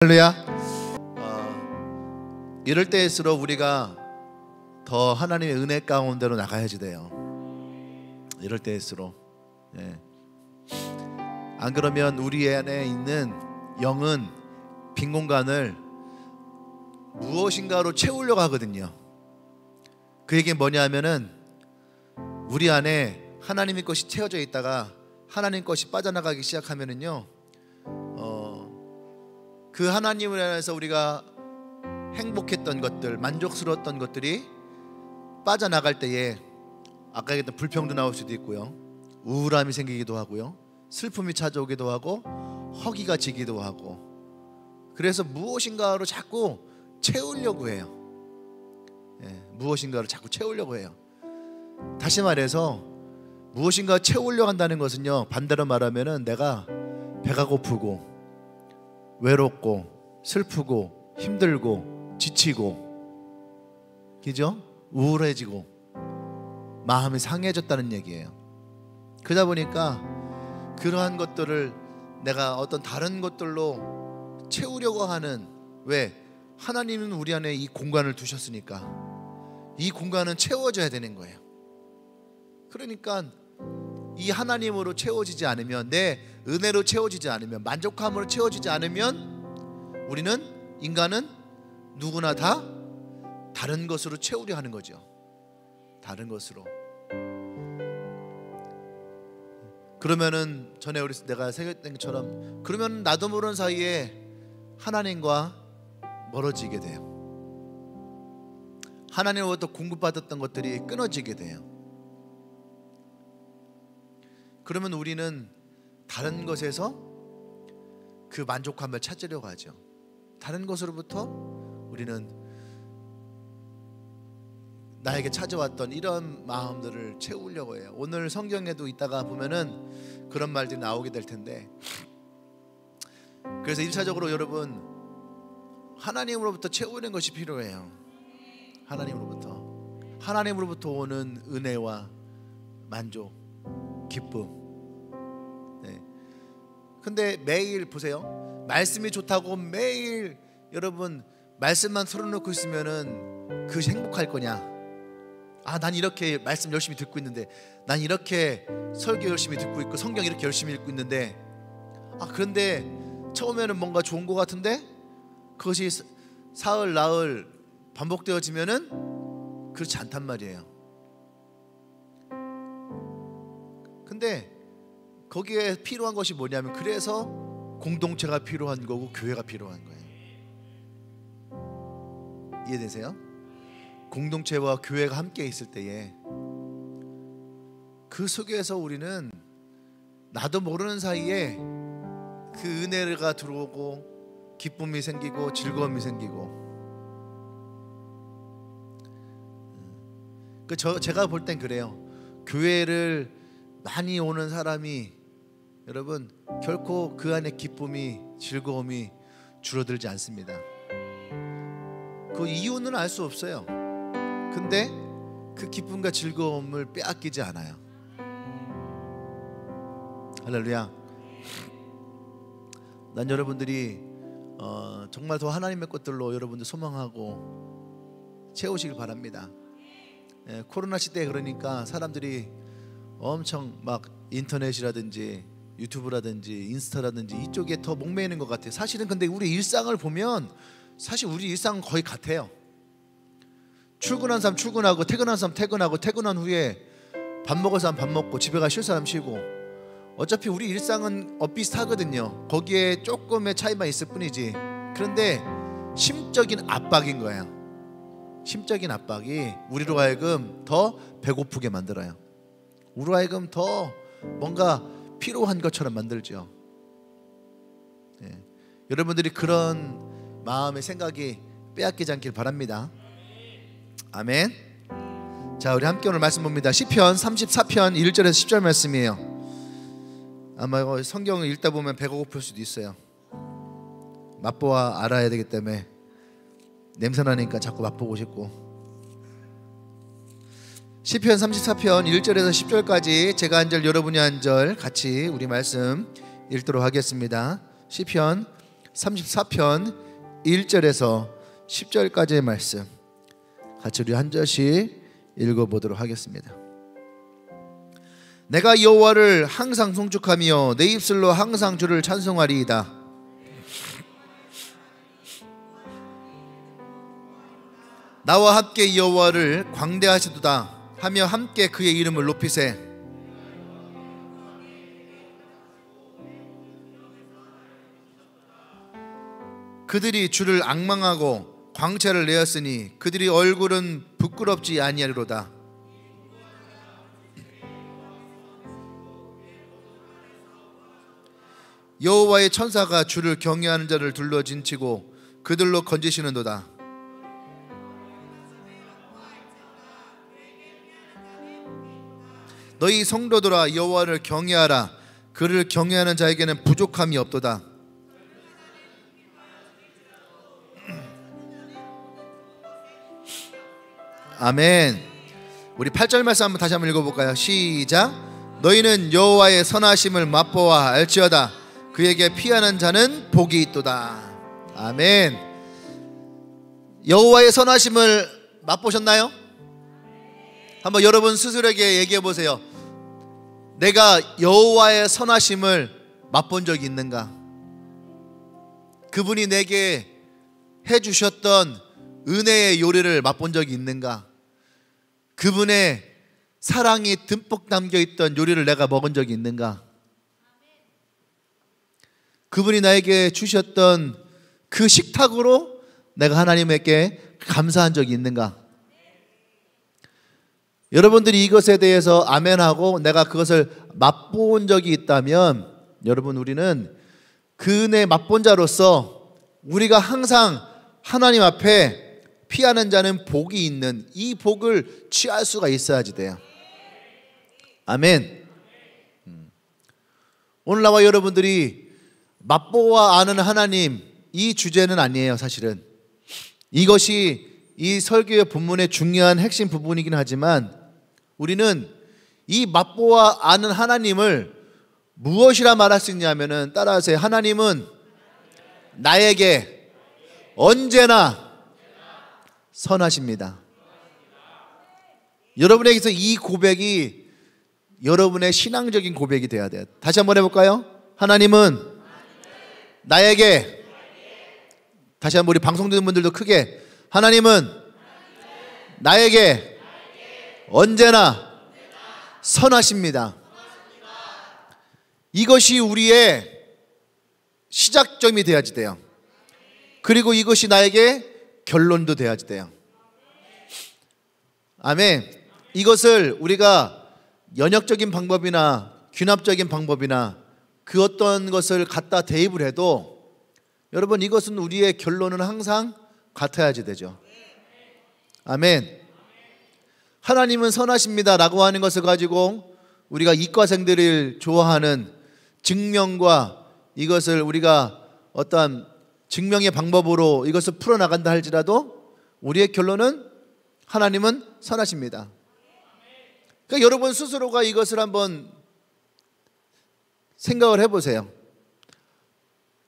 할렐루야. 이럴 때일수록 우리가 더 하나님의 은혜 가운데로 나가야지 돼요. 이럴 때일수록. 안 그러면 우리 안에 있는 영은 빈 공간을 무엇인가로 채우려고 하거든요. 그 얘기는 뭐냐 하면은 우리 안에 하나님의 것이 채워져 있다가 하나님 것이 빠져나가기 시작하면은요, 그 하나님을 안에서 우리가 행복했던 것들, 만족스러웠던 것들이 빠져나갈 때에 아까 얘기했던 불평도 나올 수도 있고요, 우울함이 생기기도 하고요, 슬픔이 찾아오기도 하고 허기가 지기도 하고, 그래서 무엇인가로 자꾸 채우려고 해요. 무엇인가를 자꾸 채우려고 해요. 다시 말해서 무엇인가 채우려고 한다는 것은요, 반대로 말하면은 내가 배가 고프고 외롭고 슬프고 힘들고 지치고, 그죠? 우울해지고 마음이 상해졌다는 얘기예요. 그러다 보니까 그러한 것들을 내가 어떤 다른 것들로 채우려고 하는, 왜? 하나님은 우리 안에 이 공간을 두셨으니까 이 공간은 채워져야 되는 거예요. 그러니까 이 하나님으로 채워지지 않으면, 내 은혜로 채워지지 않으면, 만족함으로 채워지지 않으면 우리는, 인간은 누구나 다 다른 것으로 채우려 하는 거죠. 다른 것으로. 그러면은 전에 내가 생각했던 것처럼, 그러면 나도 모르는 사이에 하나님과 멀어지게 돼요. 하나님으로부터 공급받았던 것들이 끊어지게 돼요. 그러면 우리는 다른 것에서 그 만족감을 찾으려고 하죠. 다른 것으로부터 우리는 나에게 찾아왔던 이런 마음들을 채우려고 해요. 오늘 성경에도 있다가 보면은 그런 말들이 나오게 될 텐데, 그래서 1차적으로 여러분, 하나님으로부터 채우는 것이 필요해요. 하나님으로부터 오는 은혜와 만족, 기쁨. 근데 매일 보세요, 말씀이 좋다고 매일 여러분 말씀만 틀어놓고 있으면은 그것이 행복할 거냐? 난 이렇게 말씀 열심히 듣고 있는데, 난 이렇게 설교 열심히 듣고 있고 성경 이렇게 열심히 읽고 있는데, 그런데 처음에는 뭔가 좋은 것 같은데 그것이 사흘 나흘 반복되어지면은 그렇지 않단 말이에요. 근데 거기에 필요한 것이 뭐냐면, 그래서 공동체가 필요한 거고 교회가 필요한 거예요. 이해되세요? 공동체와 교회가 함께 있을 때에 그 속에서 우리는 나도 모르는 사이에 그 은혜가 들어오고 기쁨이 생기고 즐거움이 생기고, 제가 볼 땐 그래요. 교회를 많이 오는 사람이, 여러분, 결코 그 안에 기쁨이, 즐거움이 줄어들지 않습니다. 그 이유는 알 수 없어요. 근데 그 기쁨과 즐거움을 빼앗기지 않아요. 할렐루야. 난 여러분들이 정말 더 하나님의 것들로 여러분들 소망하고 채우시길 바랍니다. 코로나 시대에 그러니까 사람들이 엄청 막 인터넷이라든지 유튜브라든지 인스타라든지 이쪽에 더 목매이는 것 같아요. 사실은 근데 우리 일상을 보면 사실 우리 일상은 거의 같아요. 출근한 사람 출근하고, 퇴근한 사람 퇴근하고, 퇴근한 후에 밥 먹을 사람 밥 먹고, 집에 가 쉴 사람 쉬고, 어차피 우리 일상은 비슷하거든요. 거기에 조금의 차이만 있을 뿐이지. 그런데 심적인 압박인 거예요. 심적인 압박이 우리로 하여금 더 배고프게 만들어요. 우리로 하여금 더 뭔가 필요한 것처럼 만들죠. 여러분들이 그런 마음의 생각이 빼앗기지 않길 바랍니다. 아멘. 자, 우리 함께 오늘 말씀 봅니다. 시편 34편 1절에서 10절 말씀이에요. 아마 성경을 읽다 보면 배가 고플 수도 있어요. 맛보아 알아야 되기 때문에 냄새나니까 자꾸 맛보고 싶고. 시편 34편 1절에서 10절까지 제가 한 절 여러분이 한 절 같이 우리 말씀 읽도록 하겠습니다. 시편 34편 1절에서 10절까지의 말씀 같이 우리 한 절씩 읽어보도록 하겠습니다. 내가 여호와를 항상 송축하며 내 입술로 항상 주를 찬송하리이다. 나와 함께 여호와를 광대하시도다 하며 함께 그의 이름을 높이세. 그들이 주를 앙망하고 광채를 내었으니 그들이 얼굴은 부끄럽지 아니하리로다. 여호와의 천사가 주를 경외하는 자를 둘러진치고 그들로 건지시는도다. 너희 성도들아 여호와를 경외하라. 그를 경외하는 자에게는 부족함이 없도다. 아멘. 우리 8절 말씀 한번 다시 한번 읽어볼까요? 시작. 너희는 여호와의 선하심을 맛보아 알지어다. 그에게 피하는 자는 복이 있도다. 아멘. 여호와의 선하심을 맛보셨나요? 한번 여러분 스스로에게 얘기해 보세요. 내가 여호와의 선하심을 맛본 적이 있는가? 그분이 내게 해주셨던 은혜의 요리를 맛본 적이 있는가? 그분의 사랑이 듬뿍 담겨있던 요리를 내가 먹은 적이 있는가? 그분이 나에게 주셨던 그 식탁으로 내가 하나님께 감사한 적이 있는가? 여러분들이 이것에 대해서 아멘하고 내가 그것을 맛본 적이 있다면 여러분 우리는 그 은혜 맛본 자로서 우리가 항상 하나님 앞에 피하는 자는 복이 있는 이 복을 취할 수가 있어야지 돼요. 아멘. 오늘 나와 여러분들이 맛보아 아는 하나님 이 주제는 아니에요. 사실은 이것이 이 설교의 본문의 중요한 핵심 부분이긴 하지만 우리는 이 맛보아 아는 하나님을 무엇이라 말할 수 있냐면은 따라하세요. 하나님은 나에게 언제나 선하십니다. 여러분에게서 이 고백이 여러분의 신앙적인 고백이 돼야 돼요. 다시 한번 해볼까요? 하나님은 나에게, 다시 한번 우리 방송 듣는 분들도 크게, 하나님은 나에게 언제나 선하십니다. 이것이 우리의 시작점이 돼야지 돼요. 그리고 이것이 나에게 결론도 돼야지 돼요. 아멘. 이것을 우리가 연역적인 방법이나 귀납적인 방법이나 그 어떤 것을 갖다 대입을 해도 여러분 이것은 우리의 결론은 항상 같아야지 되죠. 아멘. 하나님은 선하십니다 라고 하는 것을 가지고 우리가 이과생들을 좋아하는 증명과 이것을 우리가 어떠한 증명의 방법으로 이것을 풀어나간다 할지라도 우리의 결론은 하나님은 선하십니다. 그러니까 여러분 스스로가 이것을 한번 생각을 해보세요.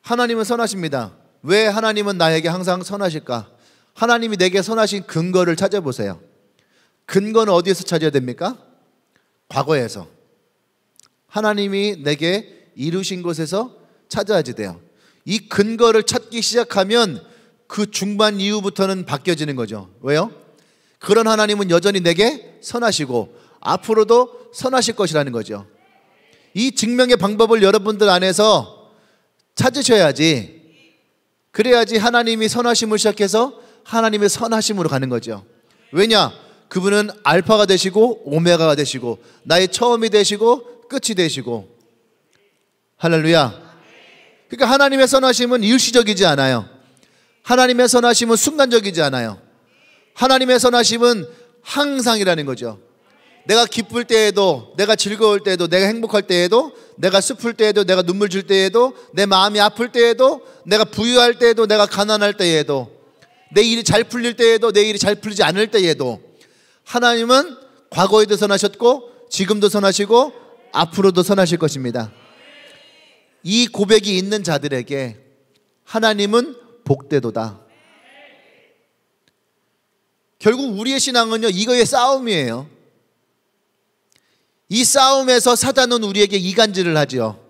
하나님은 선하십니다. 왜 하나님은 나에게 항상 선하실까? 하나님이 내게 선하신 근거를 찾아보세요. 근거는 어디에서 찾아야 됩니까? 과거에서 하나님이 내게 이루신 곳에서 찾아야지 돼요. 이 근거를 찾기 시작하면 그 중반 이후부터는 바뀌어지는 거죠. 왜요? 그런 하나님은 여전히 내게 선하시고 앞으로도 선하실 것이라는 거죠. 이 증명의 방법을 여러분들 안에서 찾으셔야지, 그래야지 하나님이 선하심을 시작해서 하나님의 선하심으로 가는 거죠. 왜냐? 그분은 알파가 되시고 오메가가 되시고 나의 처음이 되시고 끝이 되시고. 할렐루야. 그러니까 하나님의 선하심은 일시적이지 않아요. 하나님의 선하심은 순간적이지 않아요. 하나님의 선하심은 항상이라는 거죠. 내가 기쁠 때에도, 내가 즐거울 때에도, 내가 행복할 때에도, 내가 슬플 때에도, 내가 눈물 줄 때에도, 내 마음이 아플 때에도, 내가 부유할 때에도, 내가 가난할 때에도, 내 일이 잘 풀릴 때에도, 내 일이 잘 풀리지 않을 때에도 하나님은 과거에도 선하셨고 지금도 선하시고 앞으로도 선하실 것입니다. 이 고백이 있는 자들에게 하나님은 복되도다. 결국 우리의 신앙은요, 이거의 싸움이에요. 이 싸움에서 사단은 우리에게 이간질을 하죠.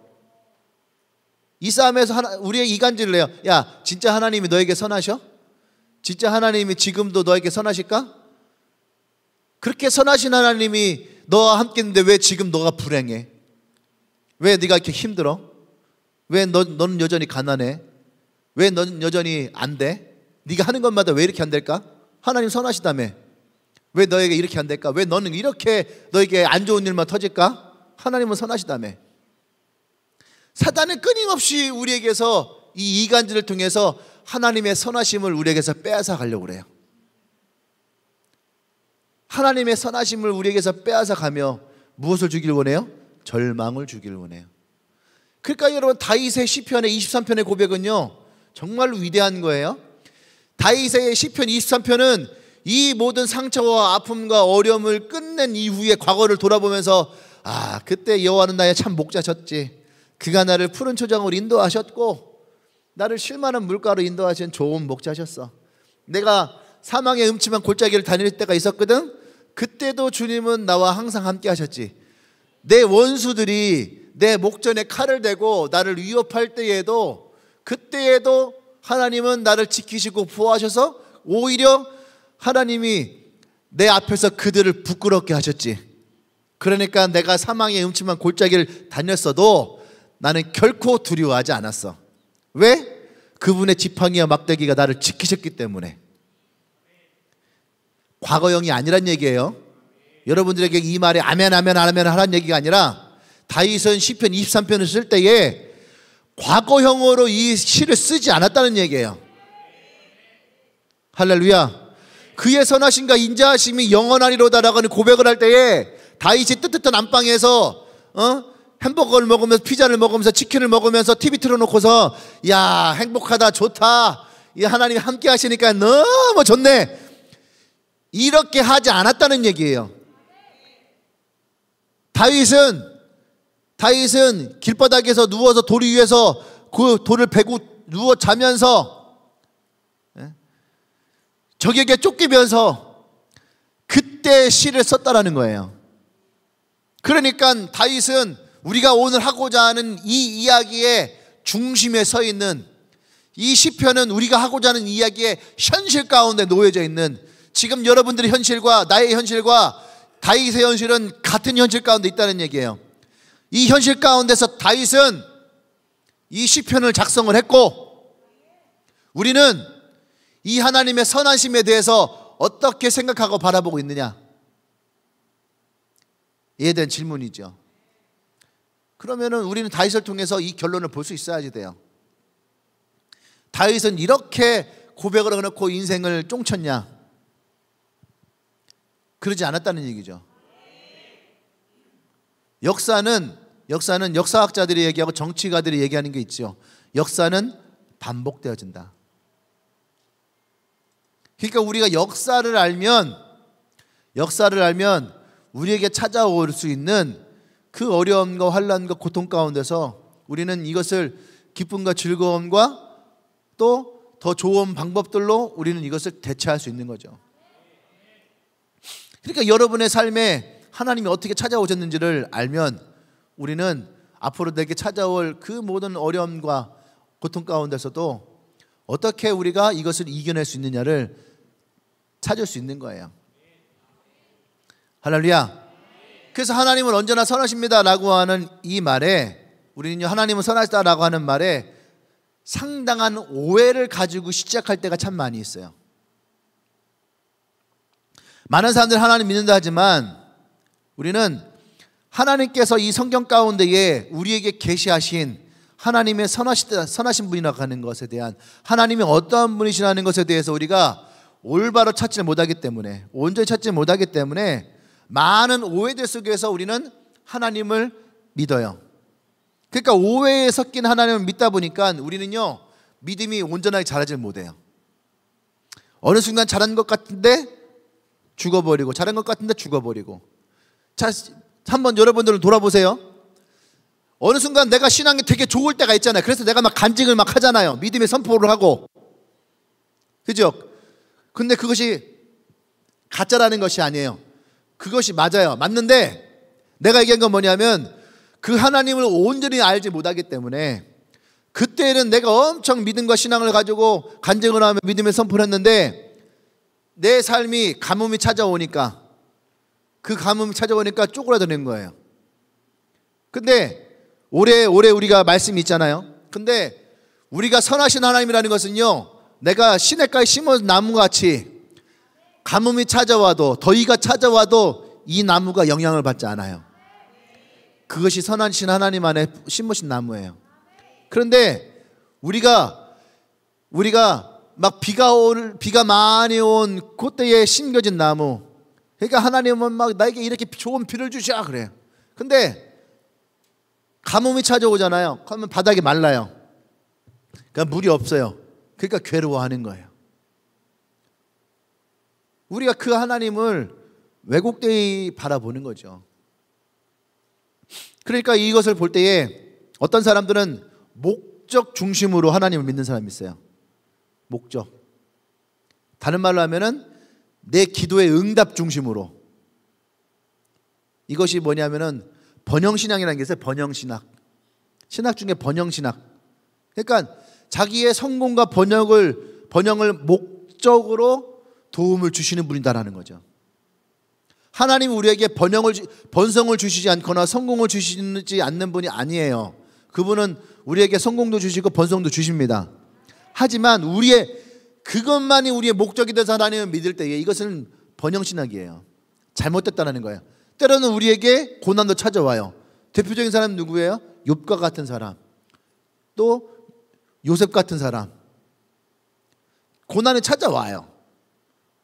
이 싸움에서 우리에게 이간질을 해요. 야, 진짜 하나님이 너에게 선하셔? 진짜 하나님이 지금도 너에게 선하실까? 그렇게 선하신 하나님이 너와 함께 있는데 왜 지금 너가 불행해? 왜 네가 이렇게 힘들어? 왜 너는 여전히 가난해? 왜 너는 여전히 안 돼? 네가 하는 것마다 왜 이렇게 안 될까? 하나님 선하시다며. 왜 너에게 이렇게 안 될까? 왜 너는 이렇게 너에게 안 좋은 일만 터질까? 하나님은 선하시다며. 사단은 끊임없이 우리에게서 이 이간질을 통해서 하나님의 선하심을 우리에게서 빼앗아 가려고 그래요. 하나님의 선하심을 우리에게서 빼앗아 가며 무엇을 주길 원해요? 절망을 주길 원해요. 그러니까 여러분, 다윗의 시편의 23편의 고백은요, 정말로 위대한 거예요. 다윗의 시편 23편은 이 모든 상처와 아픔과 어려움을 끝낸 이후에 과거를 돌아보면서, 아, 그때 여호와는 나의 참 목자셨지. 그가 나를 푸른 초장으로 인도하셨고 나를 쉴만한 물가로 인도하신 좋은 목자셨어. 내가 사망의 음침한 골짜기를 다닐 때가 있었거든. 그때도 주님은 나와 항상 함께 하셨지. 내 원수들이 내 목전에 칼을 대고 나를 위협할 때에도, 그때에도 하나님은 나를 지키시고 보호하셔서 오히려 하나님이 내 앞에서 그들을 부끄럽게 하셨지. 그러니까 내가 사망의 음침한 골짜기를 다녔어도 나는 결코 두려워하지 않았어. 왜? 그분의 지팡이와 막대기가 나를 지키셨기 때문에. 과거형이 아니란 얘기예요. 여러분들에게 이 말에 아멘 아멘 아멘 하라는 얘기가 아니라, 다윗은 시편 23편을 쓸 때에 과거형으로 이 시를 쓰지 않았다는 얘기예요. 할렐루야. 그의 선하심과 인자하심이 영원하리로다라고 하는 고백을 할 때에 다윗이 뜨뜻한 안방에서 햄버거를 먹으면서, 피자를 먹으면서, 치킨을 먹으면서 TV 틀어놓고서, 야, 행복하다, 좋다, 이 하나님이 함께 하시니까 너무 좋네, 이렇게 하지 않았다는 얘기예요. 다윗은 길바닥에서 누워서 돌 위에서 그 돌을 베고 누워 자면서 적에게 쫓기면서 그때 시를 썼다라는 거예요. 그러니까 다윗은 우리가 오늘 하고자 하는 이 이야기의 중심에 서 있는, 이 시편은 우리가 하고자 하는 이야기의 현실 가운데 놓여져 있는, 지금 여러분들의 현실과 나의 현실과 다윗의 현실은 같은 현실 가운데 있다는 얘기예요. 이 현실 가운데서 다윗은 이 시편을 작성을 했고, 우리는 이 하나님의 선하심에 대해서 어떻게 생각하고 바라보고 있느냐, 이에 대한 질문이죠. 그러면은 우리는 다윗을 통해서 이 결론을 볼 수 있어야지 돼요. 다윗은 이렇게 고백을 해놓고 인생을 쫑쳤냐? 그러지 않았다는 얘기죠. 역사는 역사학자들이 얘기하고 정치가들이 얘기하는 게 있죠. 역사는 반복되어진다. 그러니까 우리가 역사를 알면 우리에게 찾아올 수 있는 그 어려움과 환난과 고통 가운데서 우리는 이것을 기쁨과 즐거움과 또 더 좋은 방법들로 우리는 이것을 대체할 수 있는 거죠. 그러니까 여러분의 삶에 하나님이 어떻게 찾아오셨는지를 알면 우리는 앞으로 내게 찾아올 그 모든 어려움과 고통 가운데서도 어떻게 우리가 이것을 이겨낼 수 있느냐를 찾을 수 있는 거예요. 할렐루야. 그래서 하나님은 언제나 선하십니다라고 하는 이 말에, 우리는요, 하나님은 선하시다라고 하는 말에 상당한 오해를 가지고 시작할 때가 참 많이 있어요. 많은 사람들이 하나님 믿는다 하지만 우리는 하나님께서 이 성경 가운데에 우리에게 계시하신 하나님의 선하신 분이라고 하는 것에 대한, 하나님이 어떠한 분이시라는 것에 대해서 우리가 올바로 찾지 못하기 때문에, 온전히 찾지 못하기 때문에 많은 오해들 속에서 우리는 하나님을 믿어요. 그러니까 오해에 섞인 하나님을 믿다 보니까 우리는요, 믿음이 온전하게 자라지 못해요. 어느 순간 잘한 것 같은데 죽어버리고, 잘한 것 같은데 죽어버리고. 자, 한번 여러분들은 돌아보세요. 어느 순간 내가 신앙이 되게 좋을 때가 있잖아요. 그래서 내가 막 간증을 막 하잖아요. 믿음의 선포를 하고. 그죠? 근데 그것이 가짜라는 것이 아니에요. 그것이 맞아요. 맞는데 내가 얘기한 건 뭐냐면 그 하나님을 온전히 알지 못하기 때문에 그때는 내가 엄청 믿음과 신앙을 가지고 간증을 하며 믿음의 선포를 했는데 내 삶이 가뭄이 찾아오니까 그 가뭄이 찾아오니까 쪼그라드는 거예요. 근데 올해 우리가 말씀이 있잖아요. 근데 우리가 선하신 하나님이라는 것은요, 내가 시냇가에 심은 나무같이 가뭄이 찾아와도 더위가 찾아와도 이 나무가 영향을 받지 않아요. 그것이 선하신 하나님 안에 심으신 나무예요. 그런데 우리가 막 비가 많이 온 그때에 심겨진 나무, 그러니까 하나님은 막 나에게 이렇게 좋은 비를 주셔 그래요. 근데 가뭄이 찾아오잖아요. 그러면 바닥이 말라요. 그러니까 물이 없어요. 그러니까 괴로워하는 거예요. 우리가 그 하나님을 왜곡되이 바라보는 거죠. 그러니까 이것을 볼 때에 어떤 사람들은 목적 중심으로 하나님을 믿는 사람이 있어요. 목적. 다른 말로 하면은 내 기도의 응답 중심으로. 이것이 뭐냐면은 번영신앙이라는 게 있어요. 번영신학. 신학 중에 번영신학. 그러니까 자기의 성공과 번영을 목적으로 도움을 주시는 분이다라는 거죠. 하나님은 우리에게 번성을 주시지 않거나 성공을 주시지 않는 분이 아니에요. 그분은 우리에게 성공도 주시고 번성도 주십니다. 하지만 그것만이 우리의 목적이 돼서 하나님을 믿을 때에 이것은 번영신학이에요. 잘못됐다는 거예요. 때로는 우리에게 고난도 찾아와요. 대표적인 사람은 누구예요? 욥과 같은 사람, 또 요셉 같은 사람. 고난이 찾아와요.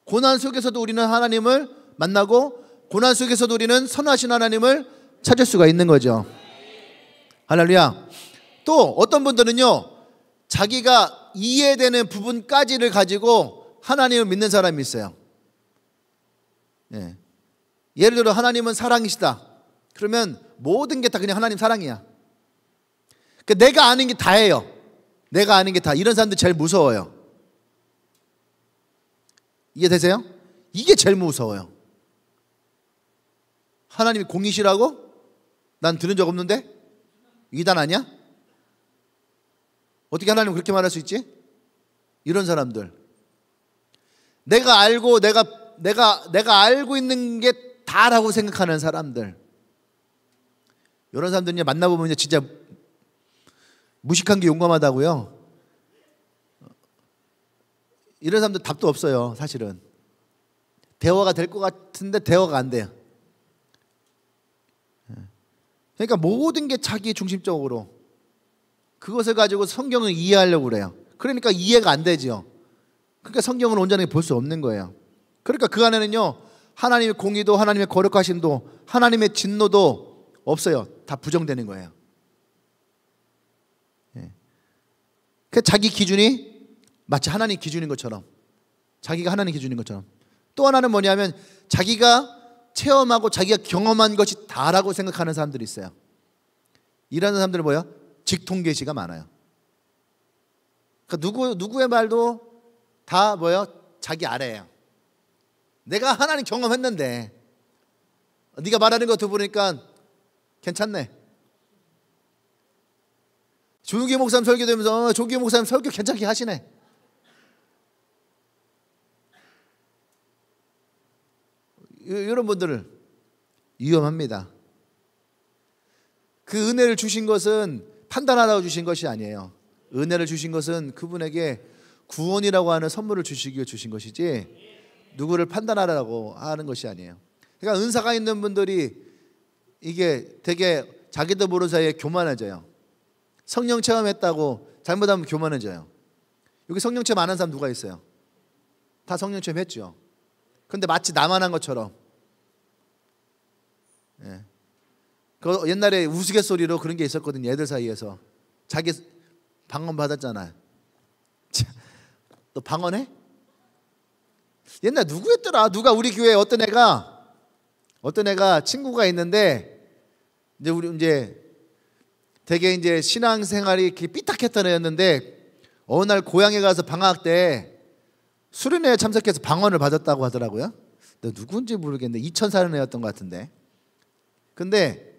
고난 속에서도 우리는 하나님을 만나고 고난 속에서도 우리는 선하신 하나님을 찾을 수가 있는 거죠. 할렐루야. 또 어떤 분들은요, 자기가 이해되는 부분까지를 가지고 하나님을 믿는 사람이 있어요. 예. 예를 들어 하나님은 사랑이시다. 그러면 모든 게 다 그냥 하나님 사랑이야. 그러니까 내가 아는 게 다예요. 내가 아는 게 다. 이런 사람들 제일 무서워요. 이해되세요? 이게 제일 무서워요. 하나님이 공이시라고? 난 들은 적 없는데? 이단 아니야? 어떻게 하나님 그렇게 말할 수 있지? 이런 사람들. 내가 알고 내가 알고 있는 게 다라고 생각하는 사람들. 이런 사람들이 만나보면 진짜 무식한 게 용감하다고요. 이런 사람들 답도 없어요. 사실은 대화가 될 것 같은데 대화가 안 돼요. 그러니까 모든 게 자기 중심적으로 그것을 가지고 성경을 이해하려고 그래요. 그러니까 이해가 안 되죠. 그러니까 성경을 온전하게 볼 수 없는 거예요. 그러니까 그 안에는요, 하나님의 공의도 하나님의 거룩하심도 하나님의 진노도 없어요. 다 부정되는 거예요. 그 자기 기준이 마치 하나님 기준인 것처럼, 자기가 하나님 기준인 것처럼. 또 하나는 뭐냐면 자기가 체험하고 자기가 경험한 것이 다라고 생각하는 사람들이 있어요. 이런 사람들은 뭐예요? 직통계시가 많아요. 그러니까 누구의 말도 다 뭐예요? 자기 아래예요. 내가 하나님 경험했는데 네가 말하는 거 들어보니까 괜찮네. 조규 목사님 설교되면서 조규 목사님 설교 괜찮게 하시네. 이런 분들을 위험합니다. 그 은혜를 주신 것은 판단하라고 주신 것이 아니에요. 은혜를 주신 것은 그분에게 구원이라고 하는 선물을 주시기 위해 주신 것이지 누구를 판단하라고 하는 것이 아니에요. 그러니까 은사가 있는 분들이 이게 되게 자기도 모르는 사이에 교만해져요. 성령 체험했다고 잘못하면 교만해져요. 여기 성령 체험 안 한 사람 누가 있어요? 다 성령 체험했죠. 근데 마치 나만 한 것처럼. 예. 그 옛날에 우스갯소리로 그런 게 있었거든요. 애들 사이에서. 자기 방언 받았잖아요. 너 방언해? 옛날 누구였더라? 누가 우리 교회에 어떤 애가 친구가 있는데 이제 우리 이제 되게 이제 신앙생활이 이렇게 삐딱했던 애였는데 어느 날 고향에 가서 방학 때 수련회에 참석해서 방언을 받았다고 하더라고요. 누군지 모르겠는데 2000살 애였던 것 같은데. 근데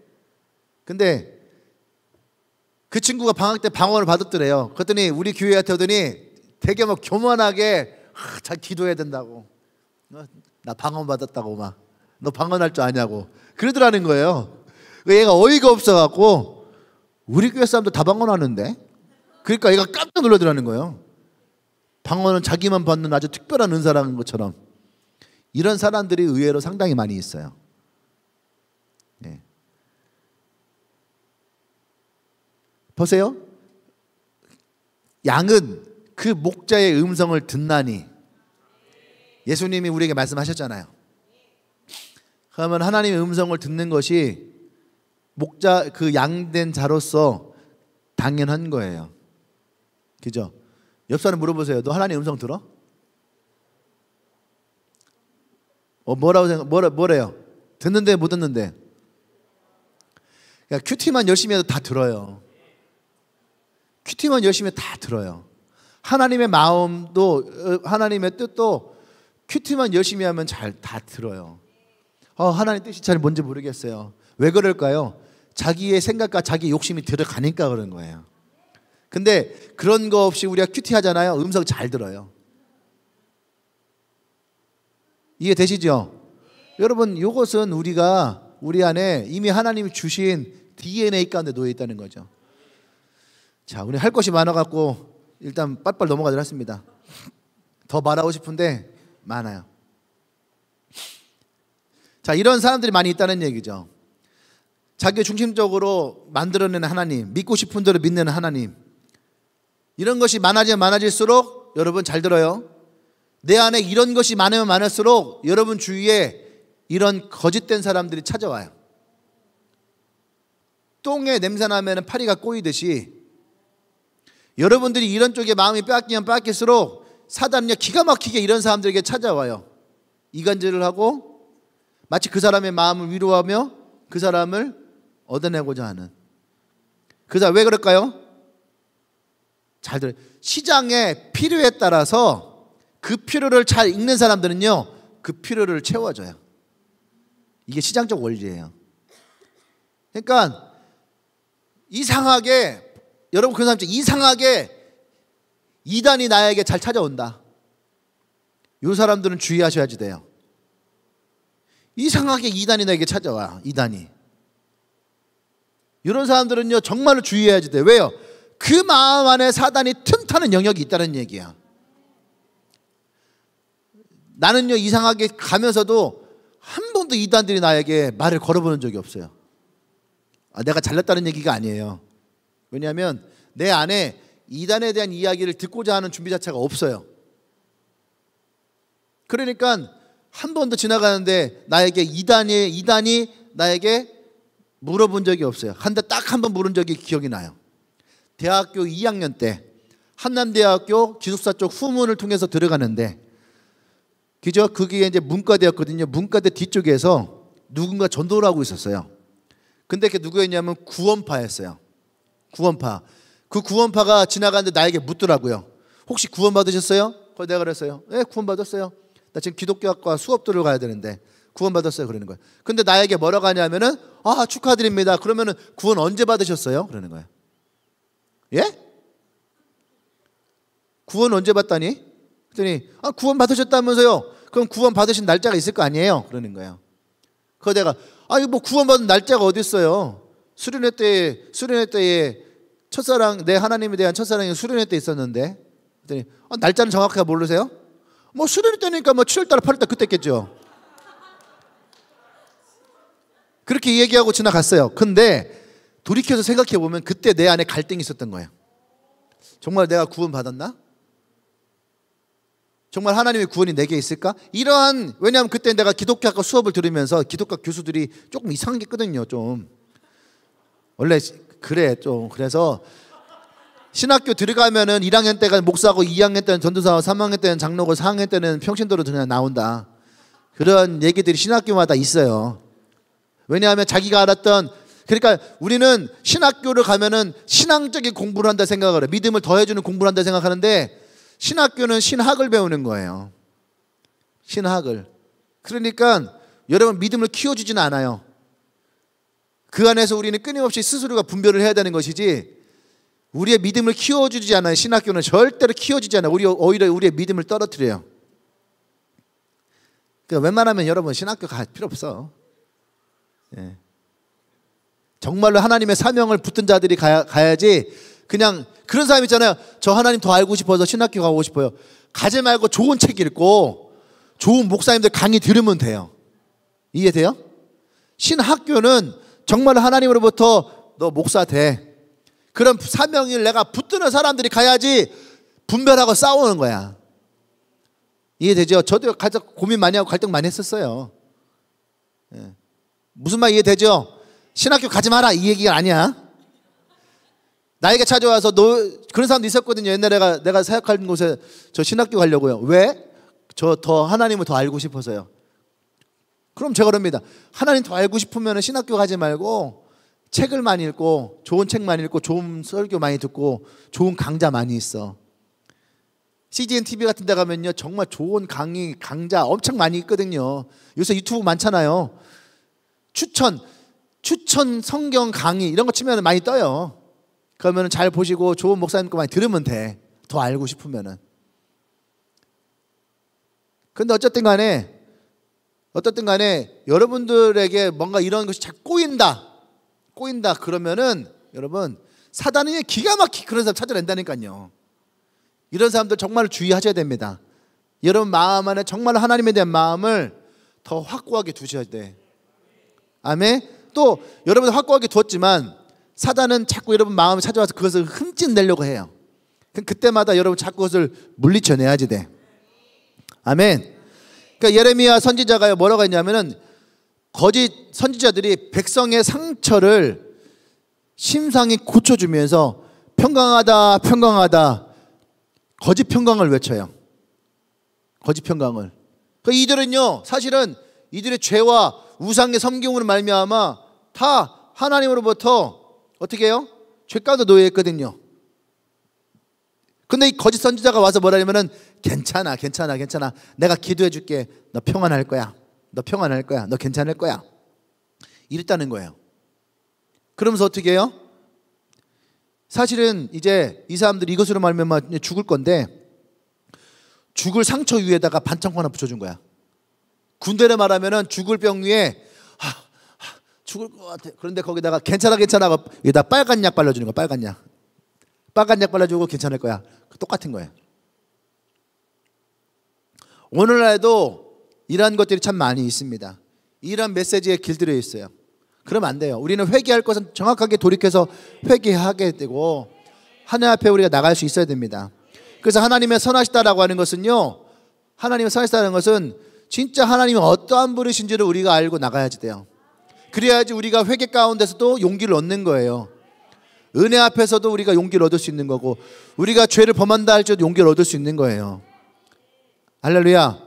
그 친구가 방학 때 방언을 받았더래요. 그랬더니 우리 교회한테 오더니 되게 막 교만하게 잘 기도해야 된다고. 나 방언 받았다고 막. 너 방언할 줄 아냐고. 그러더라는 거예요. 얘가 어이가 없어갖고 우리 교회 사람들 다 방언하는데. 그러니까 얘가 깜짝 놀라더라는 거예요. 방언은 자기만 받는 아주 특별한 은사라는 것처럼. 이런 사람들이 의외로 상당히 많이 있어요. 네. 보세요. 양은 그 목자의 음성을 듣나니. 예수님이 우리에게 말씀하셨잖아요. 그러면 하나님의 음성을 듣는 것이 목자, 그 양된 자로서 당연한 거예요. 그죠? 옆 사람 물어보세요. 너 하나님 음성 들어? 뭐래요? 듣는데 못 듣는데? 그러니까 큐티만 열심히 해도 다 들어요. 큐티만 열심히 해도 다 들어요. 하나님의 마음도 하나님의 뜻도 큐티만 열심히 하면 다 들어요. 하나님 뜻이 잘 뭔지 모르겠어요. 왜 그럴까요? 자기의 생각과 자기 욕심이 들어가니까 그런 거예요. 근데 그런 거 없이 우리가 큐티 하잖아요. 음성 잘 들어요. 이해되시죠? 여러분, 이것은 우리 안에 이미 하나님이 주신 DNA 가운데 놓여 있다는 거죠. 자, 우리 할 것이 많아갖고 일단 빨빨 넘어가도록 하겠습니다. 더 말하고 싶은데 많아요. 자, 이런 사람들이 많이 있다는 얘기죠. 자기 중심적으로 만들어내는 하나님, 믿고 싶은 대로 믿는 하나님. 이런 것이 많아지면 많아질수록 여러분 잘 들어요. 내 안에 이런 것이 많으면 많을수록 여러분 주위에 이런 거짓된 사람들이 찾아와요. 똥에 냄새나면 파리가 꼬이듯이 여러분들이 이런 쪽에 마음이 빼앗기면 빼앗길수록 사단은요 기가 막히게 이런 사람들에게 찾아와요. 이간질을 하고 마치 그 사람의 마음을 위로하며 그 사람을 얻어내고자 하는. 그 사람 왜 그럴까요? 잘 들어요. 시장의 필요에 따라서 그 필요를 잘 읽는 사람들은요 그 필요를 채워줘요. 이게 시장적 원리예요. 그러니까 이상하게 여러분 그런 사람 이상하게 이단이 나에게 잘 찾아온다. 이 사람들은 주의하셔야지 돼요. 이상하게 이단이 나에게 찾아와. 이단이. 이런 사람들은요 정말로 주의해야지 돼요. 왜요? 그 마음 안에 사단이 틈타는 영역이 있다는 얘기야. 나는요 이상하게 가면서도 한 번도 이단들이 나에게 말을 걸어보는 적이 없어요. 내가 잘났다는 얘기가 아니에요. 왜냐하면 내 안에 이단에 대한 이야기를 듣고자 하는 준비 자체가 없어요. 그러니까 한 번도 지나가는데 나에게 이단이 나에게 물어본 적이 없어요. 딱 한 번 물은 적이 기억이 나요. 대학교 2학년 때 한남대학교 기숙사 쪽 후문을 통해서 들어가는데 그죠? 그게 이제 문과대였거든요. 문과대 뒤쪽에서 누군가 전도를 하고 있었어요. 근데 그게 누구였냐면 구원파였어요. 구원파. 그 구원파가 지나가는데 나에게 묻더라고요. 혹시 구원 받으셨어요? 그래서 내가 그랬어요. 네, 구원 받았어요. 나 지금 기독교학과 수업 들으러 가야 되는데 구원 받았어요. 그러는 거예요. 근데 나에게 뭐라고 하냐면은 축하드립니다. 그러면은 구원 언제 받으셨어요? 그러는 거예요. 예? 구원 언제 받다니? 그랬더니 구원 받으셨다면서요. 그럼 구원 받으신 날짜가 있을 거 아니에요? 그러는 거예요. 그래서 내가 뭐 구원 받은 날짜가 어디 있어요? 수련회 때에 첫사랑 내 하나님에 대한 첫사랑이 수련회 때 있었는데 그랬더니 날짜는 정확하게 모르세요? 뭐 수련회 때니까 뭐 7월달 8월달 그때겠죠. 그렇게 얘기하고 지나갔어요. 근데 돌이켜서 생각해 보면 그때 내 안에 갈등이 있었던 거예요. 정말 내가 구원 받았나? 정말 하나님의 구원이 내게 있을까? 왜냐하면 그때 내가 기독교학과 수업을 들으면서 기독교 교수들이 조금 이상하게 했거든요. 좀 원래 그래 좀. 그래서 신학교 들어가면은 1학년 때가 목사고 2학년 때는 전도사고 3학년 때는 장로고 4학년 때는 평신도로 그냥 나온다. 그런 얘기들이 신학교마다 있어요. 왜냐하면 자기가 알았던 그러니까 우리는 신학교를 가면은 신앙적인 공부를 한다 생각을 해요. 믿음을 더해주는 공부를 한다 생각하는데 신학교는 신학을 배우는 거예요. 신학을. 그러니까 여러분 믿음을 키워주지는 않아요. 그 안에서 우리는 끊임없이 스스로가 분별을 해야 되는 것이지 우리의 믿음을 키워주지 않아요. 신학교는 절대로 키워주지 않아요. 오히려 우리의 믿음을 떨어뜨려요. 그러니까 웬만하면 여러분 신학교 갈 필요 없어. 예. 정말로 하나님의 사명을 붙든 자들이 가야지. 그냥 그런 사람 있잖아요. 저 하나님 더 알고 싶어서 신학교 가고 싶어요. 가지 말고 좋은 책 읽고 좋은 목사님들 강의 들으면 돼요. 이해돼요? 신학교는 정말로 하나님으로부터 너 목사 돼. 그런 사명을 내가 붙드는 사람들이 가야지 분별하고 싸우는 거야. 이해되죠? 저도 가서 고민 많이 하고 갈등 많이 했었어요. 예. 무슨 말 이해되죠? 신학교 가지 마라 이 얘기가 아니야. 나에게 찾아와서 너 그런 사람도 있었거든요. 옛날에 내가 사역하는 곳에 저 신학교 가려고요. 왜? 저 더 하나님을 더 알고 싶어서요. 그럼 제가 그럽니다. 하나님 더 알고 싶으면 신학교 가지 말고 책을 많이 읽고 좋은 책 많이 읽고 좋은 설교 많이 듣고 좋은 강자 많이 있어. CGN TV 같은 데 가면요 정말 좋은 강좌 엄청 많이 있거든요. 요새 유튜브 많잖아요. 추천 성경 강의 이런 거 치면 많이 떠요. 그러면 잘 보시고 좋은 목사님 거 많이 들으면 돼. 더 알고 싶으면은. 근데 어쨌든 간에 여러분들에게 뭔가 이런 것이 자꾸 꼬인다 그러면은 여러분 사단이 기가 막히게 그런 사람 찾아낸다니까요. 이런 사람들 정말 주의하셔야 됩니다. 여러분 마음 안에 정말 하나님에 대한 마음을 더 확고하게 두셔야 돼. 아멘. 또 여러분 확고하게 두었지만 사단은 자꾸 여러분 마음을 찾아와서 그것을 흠집내려고 해요. 그때마다 여러분 자꾸 그것을 물리쳐내야지 돼. 아멘. 그러니까 예레미야 선지자가 뭐라고 했냐면은 거짓 선지자들이 백성의 상처를 심상히 고쳐주면서 평강하다 거짓 평강을 외쳐요. 거짓 평강을. 그러니까 이들은요 사실은 이들의 죄와 우상의 섬김으로 말미암아 다 하나님으로부터 어떻게 해요? 죄 가운데 놓여 있거든요. 근데 이 거짓 선지자가 와서 뭐라 하냐면은 괜찮아 내가 기도해 줄게. 너 평안할 거야. 너 괜찮을 거야. 이랬다는 거예요. 그러면서 어떻게 해요? 사실은 이제 이 사람들이 이것으로 말미암아 죽을 건데 죽을 상처 위에다가 반창고 하나 붙여준 거야. 군대를 말하면은 죽을 병 위에 죽을 것 같아. 그런데 거기다가 괜찮아 여기다 빨간 약 발라주는 거야. 빨간 약 발라주고 괜찮을 거야. 똑같은 거예요. 오늘날에도 이러한 것들이 참 많이 있습니다. 이런 메시지에 길들여 있어요. 그러면 안 돼요. 우리는 회개할 것은 정확하게 돌이켜서 회개하게 되고 하나님 앞에 우리가 나갈 수 있어야 됩니다. 그래서 하나님의 선하시다라고 하는 것은요, 하나님의 선하시다는 것은 진짜 하나님이 어떠한 분이신지를 우리가 알고 나가야지 돼요. 그래야지 우리가 회개 가운데서도 용기를 얻는 거예요. 은혜 앞에서도 우리가 용기를 얻을 수 있는 거고, 우리가 죄를 범한다 할지라도 용기를 얻을 수 있는 거예요. 할렐루야.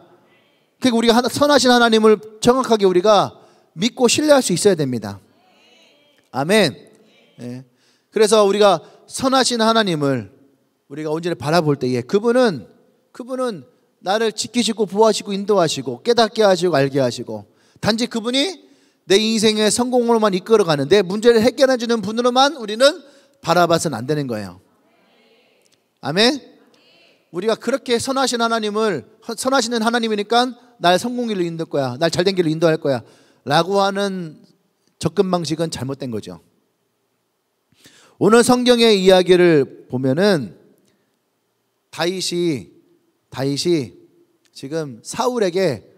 그러니까 우리가 선하신 하나님을 정확하게 우리가 믿고 신뢰할 수 있어야 됩니다. 아멘. 네. 그래서 우리가 선하신 하나님을 우리가 온전히 바라볼 때에 그분은 나를 지키시고 보호하시고 인도하시고 깨닫게 하시고 알게 하시고, 단지 그분이 내 인생의 성공으로만 이끌어가는, 내 문제를 해결해 주는 분으로만 우리는 바라봐서는 안 되는 거예요. 아멘. 우리가 그렇게 선하시는 하나님이니까 날 성공 길로 인도할 거야, 날 잘된 길로 인도할 거야 라고 하는 접근 방식은 잘못된 거죠. 오늘 성경의 이야기를 보면은 다윗이 지금 사울에게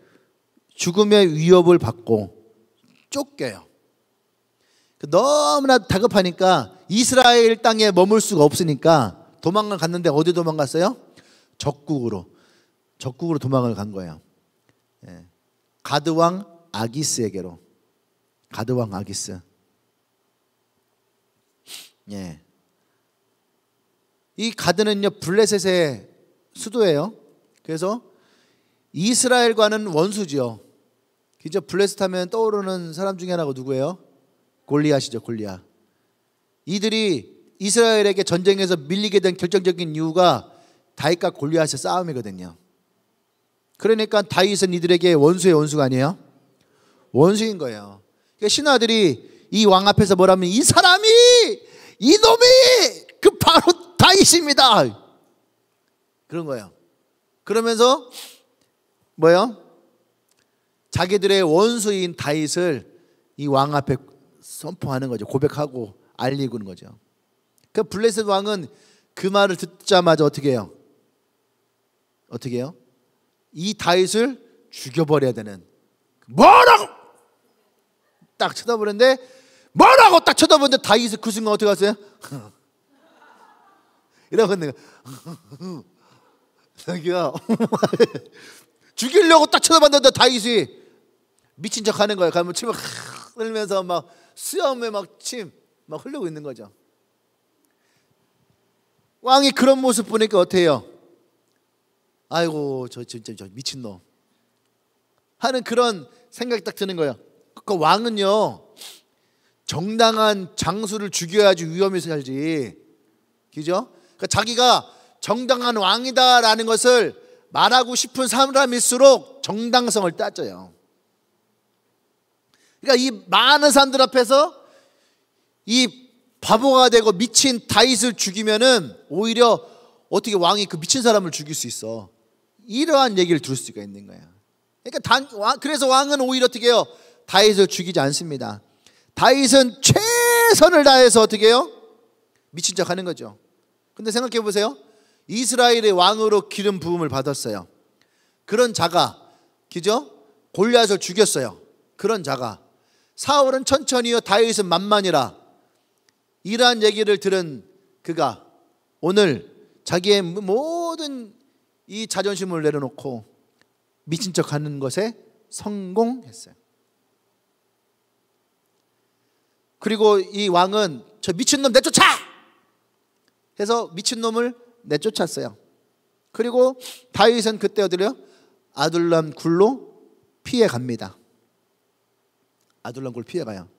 죽음의 위협을 받고 쫓겨요. 너무나 다급하니까 이스라엘 땅에 머물 수가 없으니까 도망을 갔는데 어디 도망갔어요? 적국으로 도망을 간 거예요. 가드왕 아기스에게로. 가드왕 아기스. 이 가드는요 블레셋의 수도예요. 그래서 이스라엘과는 원수지요. 그죠? 블레셋 하면 떠오르는 사람 중에 하나가 누구예요? 골리앗이죠, 골리앗. 이들이 이스라엘에게 전쟁에서 밀리게 된 결정적인 이유가 다윗과 골리앗의 싸움이거든요. 그러니까 다윗은 이들에게 원수의 원수가 아니에요, 원수인 거예요. 그러니까 신하들이 이 왕 앞에서 뭐라면 이 사람이, 이놈이 그 바로 다윗입니다, 그런 거예요. 그러면서 뭐예요? 자기들의 원수인 다윗을 이 왕 앞에 선포하는 거죠. 고백하고 알리고는 거죠. 그 블레셋 왕은 그 말을 듣자마자 어떻게 해요? 어떻게 해요? 이 다윗을 죽여버려야 되는, 뭐라고 딱 쳐다보는데, 뭐라고 딱 쳐다보는데 다윗이 그 순간 어떻게 하세요? 이러고 있는 거야. 자기가 죽이려고 딱 쳐다봤는데 다윗이 미친 척 하는 거예요. 가면 침을 흘리면서 막 수염에 막 침 막 흘리고 있는 거죠. 왕이 그런 모습 보니까 어때요? 아이고 저 진짜 저 미친놈 하는 그런 생각이 딱 드는 거예요. 그 왕은요, 정당한 장수를 죽여야지 위험이 살지, 그죠? 그러니까 자기가 정당한 왕이다라는 것을 말하고 싶은 사람일수록 정당성을 따져요. 그러니까 이 많은 사람들 앞에서 이 바보가 되고 미친 다윗을 죽이면은 오히려 어떻게 왕이 그 미친 사람을 죽일 수 있어, 이러한 얘기를 들을 수가 있는 거야. 그러니까 그래서 왕은 오히려 어떻게 해요? 다윗을 죽이지 않습니다. 다윗은 최선을 다해서 어떻게 해요? 미친 척 하는 거죠. 근데 생각해 보세요. 이스라엘의 왕으로 기름 부음을 받았어요. 그런 자가, 그죠? 골리앗을 죽였어요. 그런 자가, 사울은 천천히요 다윗은 만만이라, 이러한 얘기를 들은 그가 오늘 자기의 모든 이 자존심을 내려놓고 미친 척 하는 것에 성공했어요. 그리고 이 왕은 저 미친놈 내쫓아! 해서 미친놈을 내쫓았어요. 그리고 다윗은 그때 어디로요? 아둘람 굴로 피해 갑니다. 아둘람 굴 피해 가요.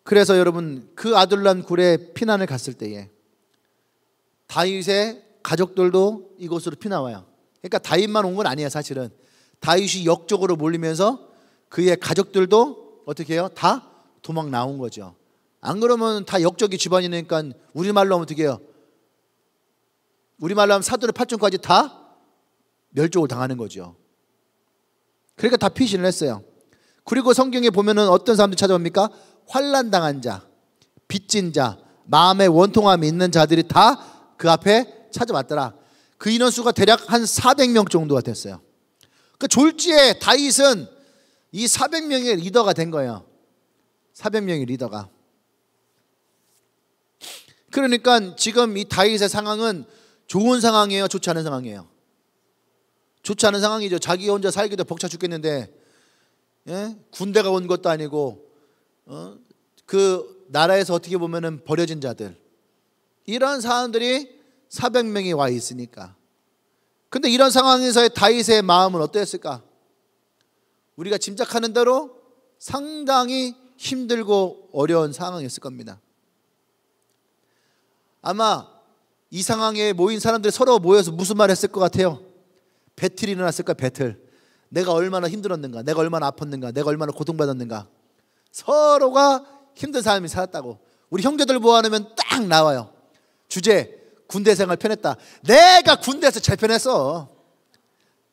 그래서 여러분, 그 아둘람 굴에 피난을 갔을 때에 다윗의 가족들도 이곳으로 피나와요. 그러니까 다윗만 온 건 아니에요. 사실은 다윗이 역적으로 몰리면서 그의 가족들도 어떻게 해요? 다 도망 나온 거죠. 안 그러면 다 역적이 집안이니까 우리말로 하면 어떻게 해요? 우리말로 하면 사돈의 팔촌까지 다 멸종을 당하는 거죠. 그러니까 다 피신을 했어요. 그리고 성경에 보면은 어떤 사람들이 찾아옵니까? 환난 당한 자, 빚진 자, 마음의 원통함이 있는 자들이 다 그 앞에 찾아왔더라. 그 인원수가 대략 한 400명 정도가 됐어요. 그 졸지에 다윗은 이 400명의 리더가 된 거예요. 400명의 리더가. 그러니까 지금 이 다윗의 상황은 좋은 상황이에요, 좋지 않은 상황이에요? 좋지 않은 상황이죠. 자기 혼자 살기도 벅차 죽겠는데, 예? 군대가 온 것도 아니고, 그 나라에서 어떻게 보면은 버려진 자들, 이런 사람들이 400명이 와 있으니까. 근데 이런 상황에서의 다윗의 마음은 어땠을까? 우리가 짐작하는 대로 상당히 힘들고 어려운 상황이었을 겁니다. 아마 이 상황에 모인 사람들이 서로 모여서 무슨 말 했을 것 같아요? 배틀이 일어났을 거야. 배틀. 내가 얼마나 힘들었는가, 내가 얼마나 아팠는가, 내가 얼마나 고통받았는가. 서로가 힘든 삶이 살았다고. 우리 형제들 모아놓으면 딱 나와요. 주제, 군대 생활 편했다. 내가 군대에서 제일 편했어.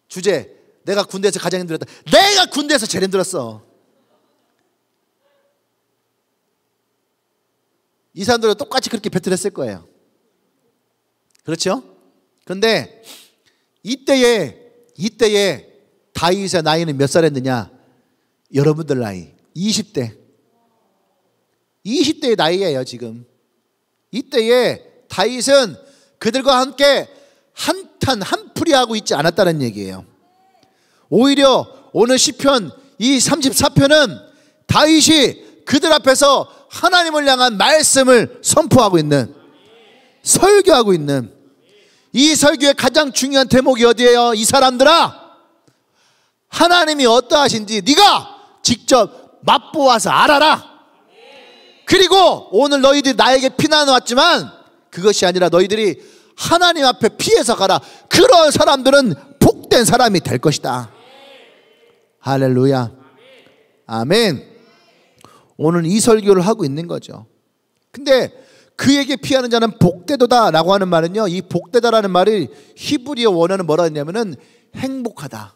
주제, 내가 군대에서 가장 힘들었다. 내가 군대에서 제일 힘들었어. 이 사람들은 똑같이 그렇게 배틀했을 거예요. 그렇죠? 그런데 이때에 다윗의 나이는 몇 살이었느냐? 여러분들 나이 20대. 20대의 나이예요 지금. 이때에 다윗은 그들과 함께 한탄 한풀이하고 있지 않았다는 얘기예요. 오히려 오늘 시편 이 34편은 다윗이 그들 앞에서 하나님을 향한 말씀을 선포하고 있는, 설교하고 있는, 이 설교의 가장 중요한 대목이 어디예요? 이 사람들아, 하나님이 어떠하신지 네가 직접 맛보아서 알아라. 그리고 오늘 너희들이 나에게 피난 왔지만 그것이 아니라 너희들이 하나님 앞에 피해서 가라. 그런 사람들은 복된 사람이 될 것이다. 할렐루야. 아멘. 오늘 이 설교를 하고 있는 거죠. 근데 그에게 피하는 자는 복되도다 라고 하는 말은요, 이 복되다라는 말이 히브리어 원어는 뭐라 했냐면은 행복하다.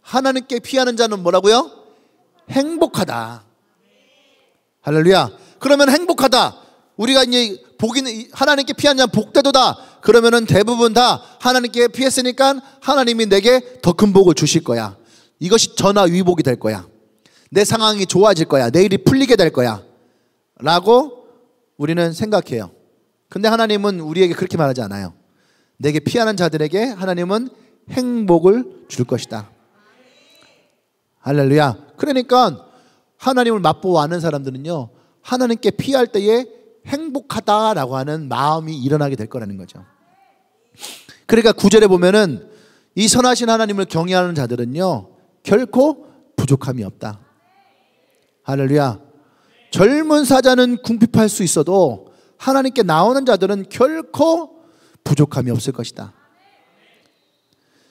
하나님께 피하는 자는 뭐라고요? 행복하다. 할렐루야. 그러면 행복하다. 우리가 이제 복이는 하나님께 피하는 자는 복되도다. 그러면은 대부분 다 하나님께 피했으니까 하나님이 내게 더 큰 복을 주실 거야. 이것이 전화위복이 될 거야. 내 상황이 좋아질 거야. 내 일이 풀리게 될 거야 라고 우리는 생각해요. 근데 하나님은 우리에게 그렇게 말하지 않아요. 내게 피하는 자들에게 하나님은 행복을 줄 것이다. 할렐루야. 그러니까 하나님을 맛보고 아는 사람들은요, 하나님께 피할 때에 행복하다라고 하는 마음이 일어나게 될 거라는 거죠. 그러니까 9절에 보면은 이 선하신 하나님을 경외하는 자들은요, 결코 부족함이 없다. 할렐루야. 젊은 사자는 궁핍할 수 있어도 하나님께 나오는 자들은 결코 부족함이 없을 것이다.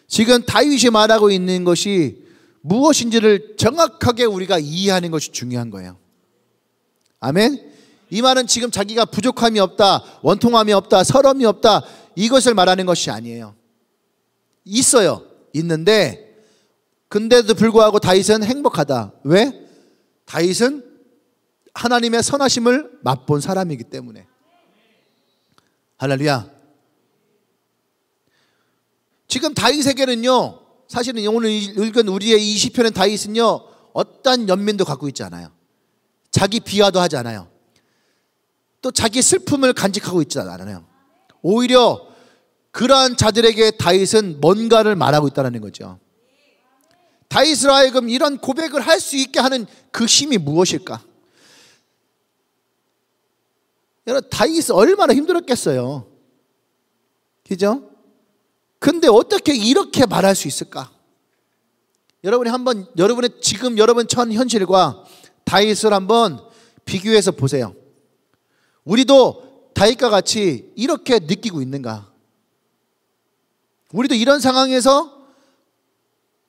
지금 다윗이 말하고 있는 것이 무엇인지를 정확하게 우리가 이해하는 것이 중요한 거예요. 아멘. 이 말은 지금 자기가 부족함이 없다, 원통함이 없다, 서름이 없다, 이것을 말하는 것이 아니에요. 있어요. 있는데 근데도 불구하고 다윗은 행복하다. 왜? 다윗은 하나님의 선하심을 맛본 사람이기 때문에. 할렐루야. 지금 다윗에게는요, 사실은 오늘 읽은 우리의 이 시편의 다윗은요, 어떤 연민도 갖고 있지 않아요. 자기 비하도 하지 않아요. 또 자기 슬픔을 간직하고 있지 않아요. 오히려 그러한 자들에게 다윗은 뭔가를 말하고 있다는 거죠. 다윗으로 하여금 이런 고백을 할 수 있게 하는 그 힘이 무엇일까? 여러분, 다윗은 얼마나 힘들었겠어요. 그죠? 근데 어떻게 이렇게 말할 수 있을까? 여러분이 한번 여러분의 지금 여러분 처한 현실과 다윗을 한번 비교해서 보세요. 우리도 다윗과 같이 이렇게 느끼고 있는가? 우리도 이런 상황에서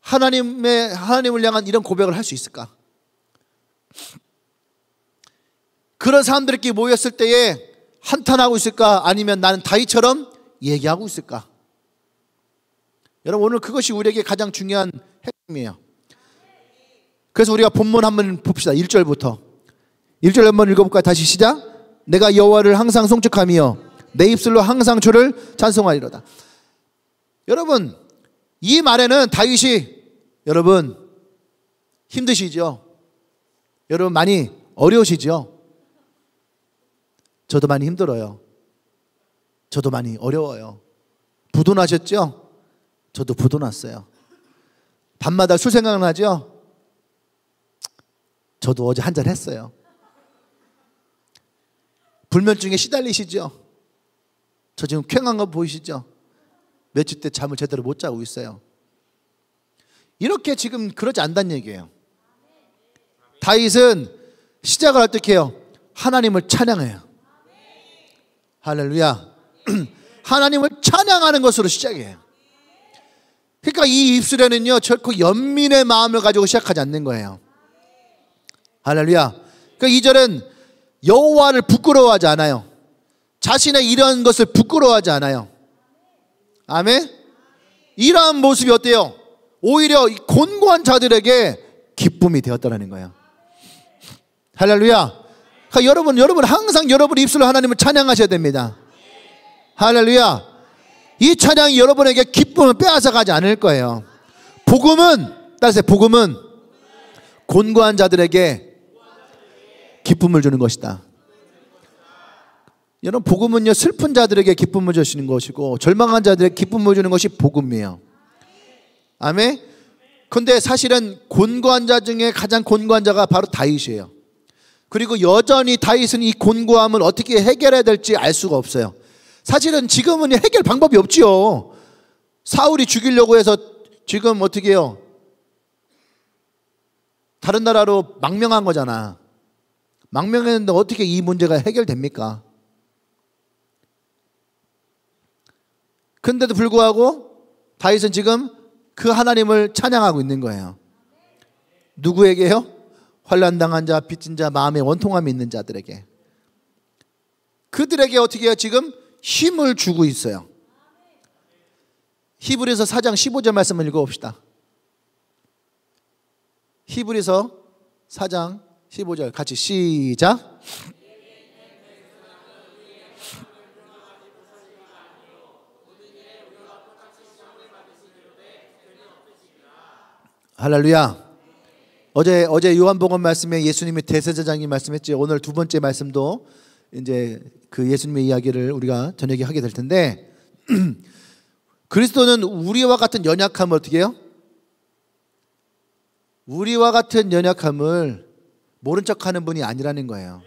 하나님을 향한 이런 고백을 할 수 있을까? 그런 사람들끼리 모였을 때에 한탄하고 있을까? 아니면 나는 다윗처럼 얘기하고 있을까? 여러분, 오늘 그것이 우리에게 가장 중요한 핵심이에요. 그래서 우리가 본문 한번 봅시다. 1절부터 1절 한번 읽어볼까요? 다시 시작. 내가 여호와를 항상 송축하며 내 입술로 항상 주를 찬송하리로다. 여러분, 이 말에는 다윗이, 여러분 힘드시죠? 여러분 많이 어려우시죠? 저도 많이 힘들어요. 저도 많이 어려워요. 부도나셨죠? 저도 부도났어요. 밤마다 술 생각나죠? 저도 어제 한잔 했어요. 불면증에 시달리시죠? 저 지금 쾌한 거 보이시죠? 며칠 때 잠을 제대로 못 자고 있어요. 이렇게 지금 그러지 않단 얘기예요. 다윗은 시작을 어떻게 해요? 하나님을 찬양해요. 할렐루야. 하나님을 찬양하는 것으로 시작해요. 그러니까 이 입술에는요, 결코 연민의 마음을 가지고 시작하지 않는 거예요. 할렐루야. 그러니까 2절은 여호와를 부끄러워하지 않아요. 자신의 이런 것을 부끄러워하지 않아요. 아멘. 이러한 모습이 어때요? 오히려 곤고한 자들에게 기쁨이 되었다는 거예요. 할렐루야. 그러니까 여러분 항상 여러분의 입술로 하나님을 찬양하셔야 됩니다. 할렐루야. 이 찬양이 여러분에게 기쁨을 빼앗아 가지 않을 거예요. 복음은, 따라서 복음은 곤고한 자들에게 기쁨을 주는 것이다. 여러분, 복음은요, 슬픈 자들에게 기쁨을 주시는 것이고 절망한 자들에게 기쁨을 주는 것이 복음이에요. 아멘. 근데 사실은 곤고한 자 중에 가장 곤고한 자가 바로 다윗이에요. 그리고 여전히 다윗은 이 곤고함을 어떻게 해결해야 될지 알 수가 없어요. 사실은 지금은 해결 방법이 없지요. 사울이 죽이려고 해서 지금 어떻게 해요? 다른 나라로 망명한 거잖아. 망명했는데 어떻게 이 문제가 해결됩니까? 근데도 불구하고 다윗은 지금 그 하나님을 찬양하고 있는 거예요. 누구에게요? 환난당한 자, 빚진 자, 마음에 원통함이 있는 자들에게. 그들에게 어떻게 해요? 지금 힘을 주고 있어요. 히브리서 4장 15절 말씀을 읽어봅시다. 히브리서 4장 15절 같이 시작. 할렐루야. 어제 요한복음 말씀에 예수님이 대제사장이 말씀했죠. 오늘 두 번째 말씀도 이제 그 예수님의 이야기를 우리가 저녁에 하게 될 텐데 그리스도는 우리와 같은 연약함을 어떻게 해요? 우리와 같은 연약함을 모른 척하는 분이 아니라는 거예요.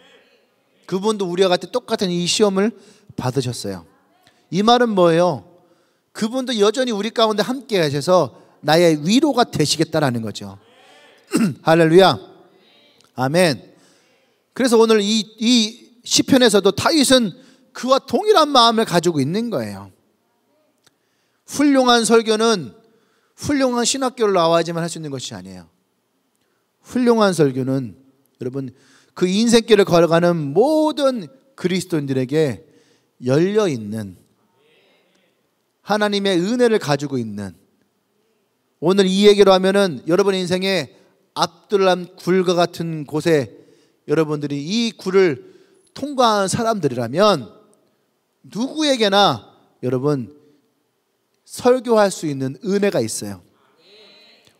그분도 우리와 같은 똑같은 이 시험을 받으셨어요. 이 말은 뭐예요? 그분도 여전히 우리 가운데 함께 하셔서 나의 위로가 되시겠다라는 거죠. 할렐루야. 아멘. 그래서 오늘 이 시편에서도 다윗은 그와 동일한 마음을 가지고 있는 거예요. 훌륭한 설교는 훌륭한 신학교를 나와야지만 할 수 있는 것이 아니에요. 훌륭한 설교는 여러분 그 인생길을 걸어가는 모든 그리스도인들에게 열려있는 하나님의 은혜를 가지고 있는, 오늘 이 얘기로 하면은 여러분의 인생에 압둘람 굴과 같은 곳에 여러분들이 이 굴을 통과한 사람들이라면 누구에게나 여러분 설교할 수 있는 은혜가 있어요.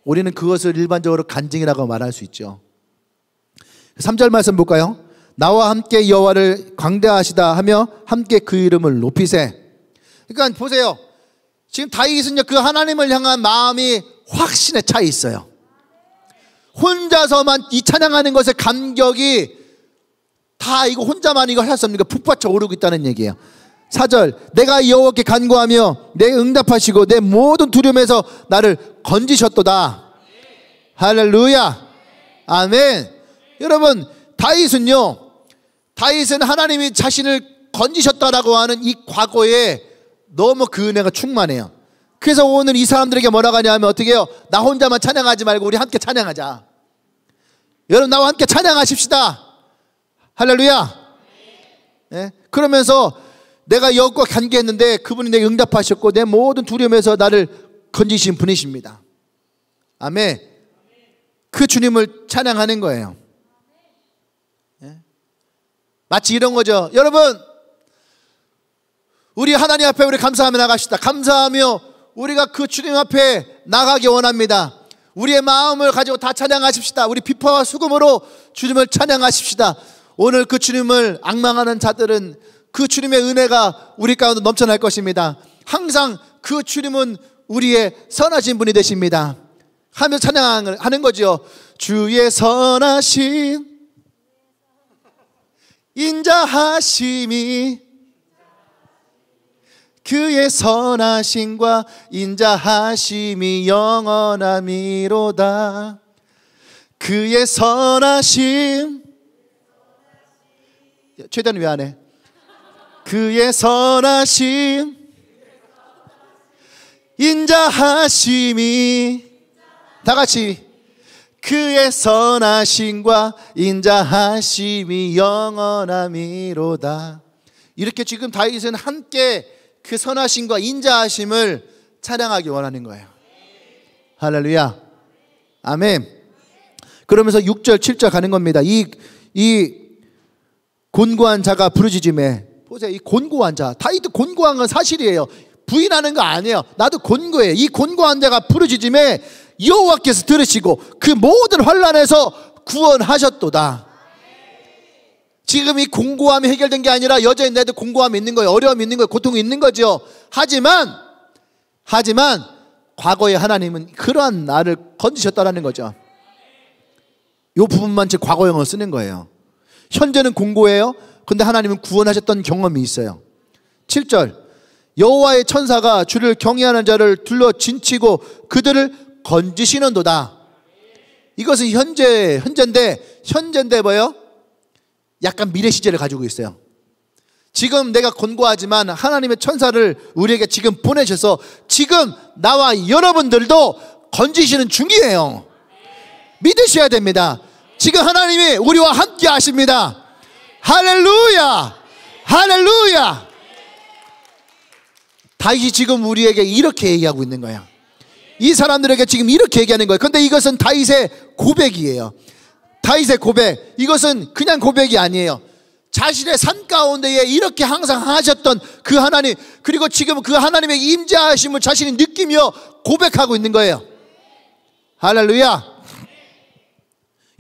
우리는 그것을 일반적으로 간증이라고 말할 수 있죠. 3절 말씀 볼까요? 나와 함께 여호와를 광대하시다 하며 함께 그 이름을 높이세. 그러니까 보세요. 지금 다윗은요 그 하나님을 향한 마음이 확신에 차 있어요. 혼자서만 이 찬양하는 것의 감격이 다 이거 혼자만 이거 할 수 없는 거 북받쳐 오르고 있다는 얘기예요. 4절 내가 여호와께 간구하며 내 응답하시고 내 모든 두려움에서 나를 건지셨도다. 할렐루야. 아멘. 여러분 다윗은 하나님이 자신을 건지셨다라고 하는 이 과거에 너무 그 은혜가 충만해요. 그래서 오늘 이 사람들에게 뭐라고 하냐면 어떻게 해요? 나 혼자만 찬양하지 말고 우리 함께 찬양하자. 여러분 나와 함께 찬양하십시다. 할렐루야. 네? 그러면서 내가 여호와와 간구했는데 그분이 내게 응답하셨고 내 모든 두려움에서 나를 건지신 분이십니다. 아멘. 그 주님을 찬양하는 거예요. 네? 마치 이런 거죠. 여러분 우리 하나님 앞에 우리 감사하며 나갑시다. 감사하며 우리가 그 주님 앞에 나가기 원합니다. 우리의 마음을 가지고 다 찬양하십시다. 우리 비파와 수금으로 주님을 찬양하십시다. 오늘 그 주님을 앙망하는 자들은 그 주님의 은혜가 우리 가운데 넘쳐날 것입니다. 항상 그 주님은 우리의 선하신 분이 되십니다. 하며 찬양을 하는 거죠. 주의 선하심 인자하심이 그의 선하심과 인자하심이 영원함이로다. 그의 선하심 최대한 왜 안 해? 그의 선하심 인자하심이 다 같이 그의 선하심과 인자하심이 영원함이로다. 이렇게 지금 다윗은 함께 그 선하심과 인자하심을 찬양하기 원하는 거예요. 할렐루야. 아멘. 그러면서 6절 7절 가는 겁니다. 이 곤고한 자가 부르짖음에, 보세요. 이 곤고한 자, 다윗도 곤고한 건 사실이에요. 부인하는 거 아니에요. 나도 곤고해요. 이 곤고한 자가 부르짖음에 여호와께서 들으시고 그 모든 환난에서 구원하셨도다. 지금 이 공고함이 해결된 게 아니라 여전히 내도 공고함이 있는 거예요. 어려움이 있는 거예요. 고통이 있는 거죠. 하지만 과거에 하나님은 그러한 나를 건지셨다라는 거죠. 이 부분만 제 과거형을 쓰는 거예요. 현재는 공고해요. 근데 하나님은 구원하셨던 경험이 있어요. 7절 여호와의 천사가 주를 경외하는 자를 둘러 진치고 그들을 건지시는도다. 이것은 현재인데 뭐예요? 약간 미래 시제를 가지고 있어요. 지금 내가 권고하지만 하나님의 천사를 우리에게 지금 보내셔서 지금 나와 여러분들도 건지시는 중이에요. 믿으셔야 됩니다. 지금 하나님이 우리와 함께 하십니다. 할렐루야, 할렐루야. 다윗이 지금 우리에게 이렇게 얘기하고 있는 거야. 이 사람들에게 지금 이렇게 얘기하는 거예요. 그런데 이것은 다윗의 고백이에요. 다윗의 고백, 이것은 그냥 고백이 아니에요. 자신의 삶 가운데에 이렇게 항상 하셨던 그 하나님, 그리고 지금 그 하나님의 임재하심을 자신이 느끼며 고백하고 있는 거예요. 할렐루야.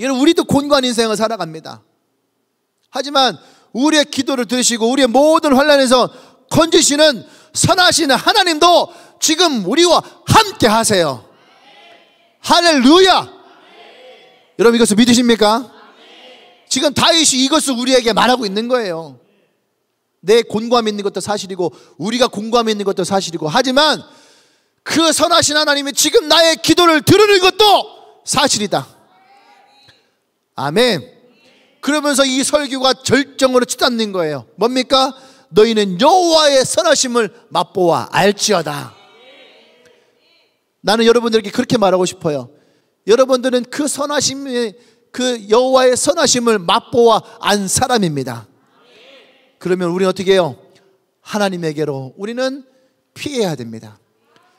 여러분, 우리도 곤고한 인생을 살아갑니다. 하지만 우리의 기도를 들으시고 우리의 모든 환난에서 건지시는 선하시는 하나님도 지금 우리와 함께 하세요. 할렐루야. 여러분, 이것을 믿으십니까? 지금 다윗이 이것을 우리에게 말하고 있는 거예요. 내 곤고함이 있는 것도 사실이고 우리가 곤고함이 있는 것도 사실이고, 하지만 그 선하신 하나님이 지금 나의 기도를 들으는 것도 사실이다. 아멘. 그러면서 이 설교가 절정으로 치닫는 거예요. 뭡니까? 너희는 여호와의 선하심을 맛보아 알지어다. 나는 여러분들에게 그렇게 말하고 싶어요. 여러분들은 그 선하심의, 그 여호와의 선하심을 맛보아 안 사람입니다. 그러면 우리는 어떻게 해요? 하나님에게로 우리는 피해야 됩니다.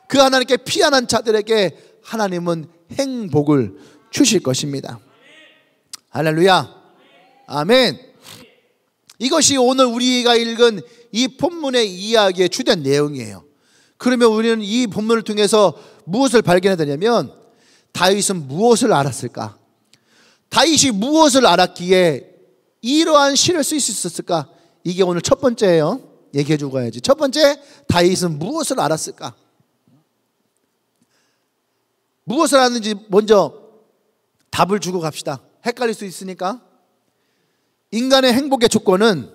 그 하나님께 피하는 자들에게 하나님은 행복을 주실 것입니다. 할렐루야. 아멘. 이것이 오늘 우리가 읽은 이 본문의 이야기의 주된 내용이에요. 그러면 우리는 이 본문을 통해서 무엇을 발견해야 되냐면, 다윗은 무엇을 알았을까? 다윗이 무엇을 알았기에 이러한 시를 쓸 수 있었을까? 이게 오늘 첫 번째예요. 얘기해 주고 가야지. 첫 번째, 다윗은 무엇을 알았을까? 무엇을 알았는지 먼저 답을 주고 갑시다. 헷갈릴 수 있으니까. 인간의 행복의 조건은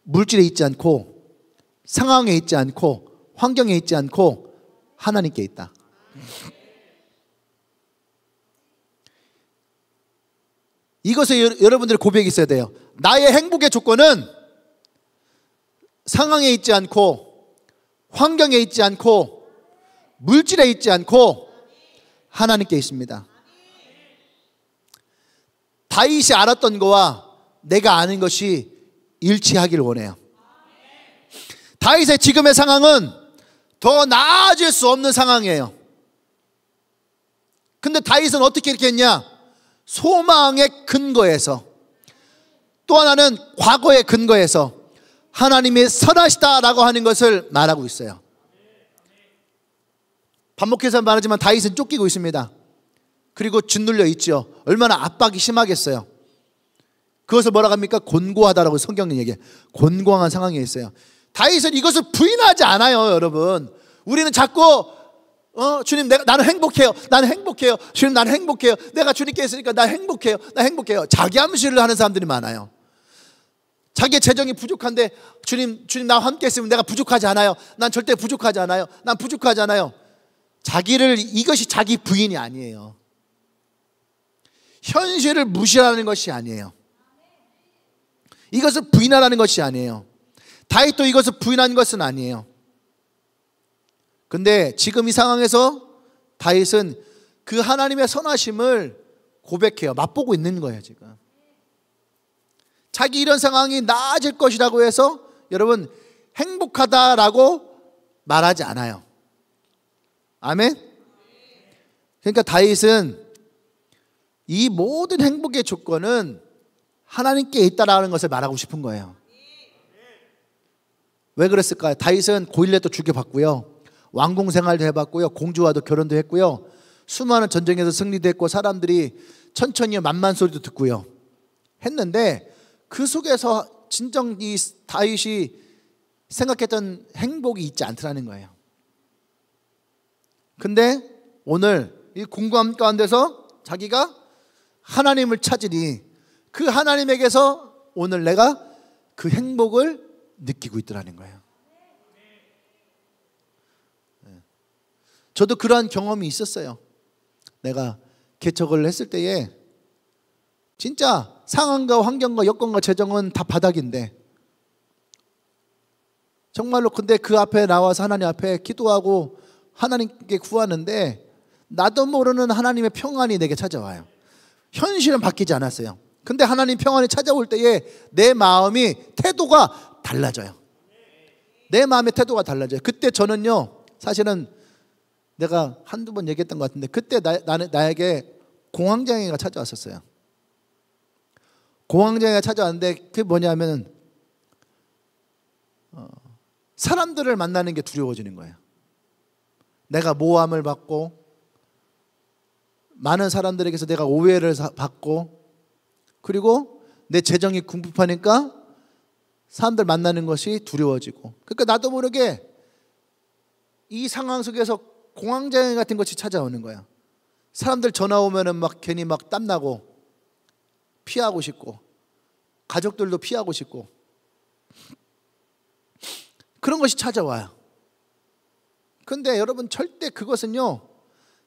물질에 있지 않고, 상황에 있지 않고, 환경에 있지 않고 하나님께 있다. 이것에 여러분들의 고백이 있어야 돼요. 나의 행복의 조건은 상황에 있지 않고, 환경에 있지 않고, 물질에 있지 않고 하나님께 있습니다. 다윗이 알았던 거와 내가 아는 것이 일치하기를 원해요. 다윗의 지금의 상황은 더 나아질 수 없는 상황이에요. 근데 다윗은 어떻게 이렇게 했냐? 소망의 근거에서, 또 하나는 과거의 근거에서 하나님이 선하시다라고 하는 것을 말하고 있어요. 반복해서 말하지만 다윗은 쫓기고 있습니다. 그리고 짓눌려 있죠. 얼마나 압박이 심하겠어요. 그것을 뭐라고 합니까? 곤고하다라고 성경은 얘기해요. 곤고한 상황에 있어요. 다윗은 이것을 부인하지 않아요. 여러분, 우리는 자꾸 주님, 나는 행복해요. 나는 행복해요. 주님, 나는 행복해요. 내가 주님께 있으니까 나 행복해요. 나 행복해요. 자기 암시를 하는 사람들이 많아요. 자기의 재정이 부족한데 주님 나와 함께 있으면 내가 부족하지 않아요. 난 절대 부족하지 않아요. 난 부족하지 않아요. 이것이 자기 부인이 아니에요. 현실을 무시하는 것이 아니에요. 이것을 부인하라는 것이 아니에요. 다윗도 이것을 부인한 것은 아니에요. 근데 지금 이 상황에서 다윗은 그 하나님의 선하심을 고백해요. 맛보고 있는 거예요. 지금 자기 이런 상황이 나아질 것이라고 해서 여러분 행복하다라고 말하지 않아요. 아멘. 그러니까 다윗은 이 모든 행복의 조건은 하나님께 있다라는 것을 말하고 싶은 거예요. 왜 그랬을까요? 다윗은 고일렛도 죽여봤고요, 왕궁 생활도 해봤고요, 공주와도 결혼도 했고요, 수많은 전쟁에서 승리도 했고, 사람들이 천천히 만만소리도 듣고요 했는데, 그 속에서 진정 이 다윗이 생각했던 행복이 있지 않더라는 거예요. 근데 오늘 이 궁금함 가운데서 자기가 하나님을 찾으니 그 하나님에게서 오늘 내가 그 행복을 느끼고 있더라는 거예요. 저도 그러한 경험이 있었어요. 내가 개척을 했을 때에 진짜 상황과 환경과 여건과 재정은 다 바닥인데 정말로 근데 그 앞에 나와서 하나님 앞에 기도하고 하나님께 구하는데 나도 모르는 하나님의 평안이 내게 찾아와요. 현실은 바뀌지 않았어요. 근데 하나님 평안이 찾아올 때에 내 마음이 태도가 달라져요. 내 마음의 태도가 달라져요. 그때 저는요, 사실은 내가 한두 번 얘기했던 것 같은데 그때 나에게 공황장애가 찾아왔었어요. 공황장애가 찾아왔는데 그게 뭐냐면 사람들을 만나는 게 두려워지는 거예요. 내가 모함을 받고 많은 사람들에게서 내가 오해를 받고 그리고 내 재정이 궁핍하니까 사람들 만나는 것이 두려워지고 그러니까 나도 모르게 이 상황 속에서 공황장애 같은 것이 찾아오는 거야. 사람들 전화 오면은 막 괜히 막 땀나고 피하고 싶고 가족들도 피하고 싶고 그런 것이 찾아와요. 근데 여러분 절대 그것은요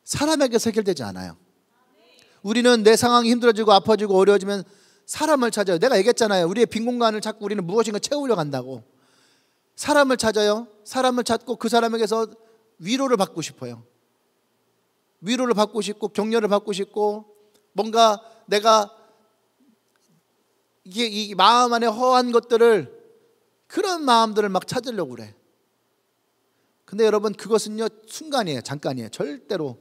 사람에게서 해결되지 않아요. 우리는 내 상황이 힘들어지고 아파지고 어려워지면 사람을 찾아요. 내가 얘기했잖아요. 우리의 빈 공간을 찾고 우리는 무엇인가 채우려고 한다고. 사람을 찾아요. 사람을 찾고 그 사람에게서 위로를 받고 싶어요. 위로를 받고 싶고 격려를 받고 싶고 뭔가 내가 이게 이 마음 안에 허한 것들을 그런 마음들을 막 찾으려고 그래. 근데 여러분 그것은요 순간이에요. 잠깐이에요. 절대로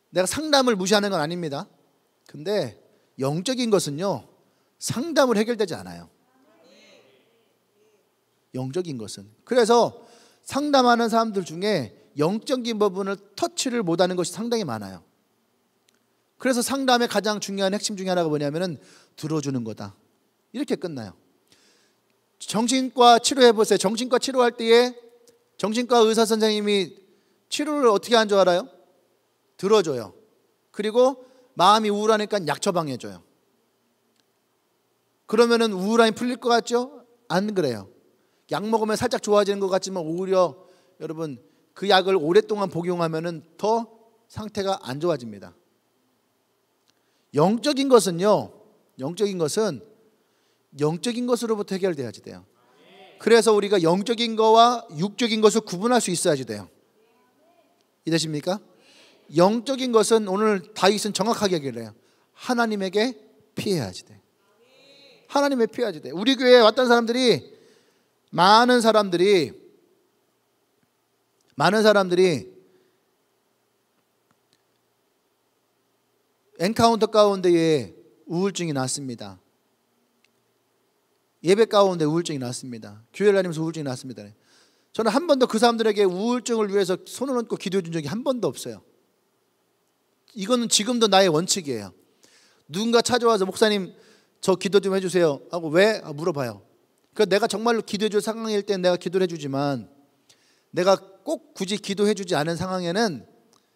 내가 상담을 무시하는 건 아닙니다. 근데 영적인 것은요 상담을 해결되지 않아요. 영적인 것은. 그래서 상담하는 사람들 중에 영적인 부분을 터치를 못하는 것이 상당히 많아요. 그래서 상담의 가장 중요한 핵심 중에 하나가 뭐냐면은 들어주는 거다. 이렇게 끝나요. 정신과 치료해 보세요. 정신과 치료할 때에 정신과 의사 선생님이 치료를 어떻게 하는 줄 알아요? 들어줘요. 그리고 마음이 우울하니까 약 처방해줘요. 그러면은 우울함이 풀릴 것 같죠? 안 그래요. 약 먹으면 살짝 좋아지는 것 같지만 오히려 여러분 그 약을 오랫동안 복용하면은 더 상태가 안 좋아집니다. 영적인 것은요, 영적인 것은 영적인 것으로부터 해결돼야지 돼요. 그래서 우리가 영적인 거와 육적인 것을 구분할 수 있어야지 돼요. 이해되십니까? 영적인 것은 오늘 다윗은 정확하게 얘기를 해요. 하나님에게 피해야지 돼. 하나님에 피해야지 돼. 우리 교회에 왔던 사람들이 많은 사람들이 엔카운터 가운데에 우울증이 났습니다. 예배 가운데 우울증이 났습니다. 교회를 다니면서 우울증이 났습니다. 저는 한 번도 그 사람들에게 우울증을 위해서 손을 얹고 기도해 준 적이 한 번도 없어요. 이거는 지금도 나의 원칙이에요. 누군가 찾아와서 목사님 저 기도 좀 해주세요 하고 왜? 물어봐요. 그러니까 내가 정말로 기도해 줄 상황일 땐 내가 기도를 해주지만 내가 꼭 굳이 기도해 주지 않은 상황에는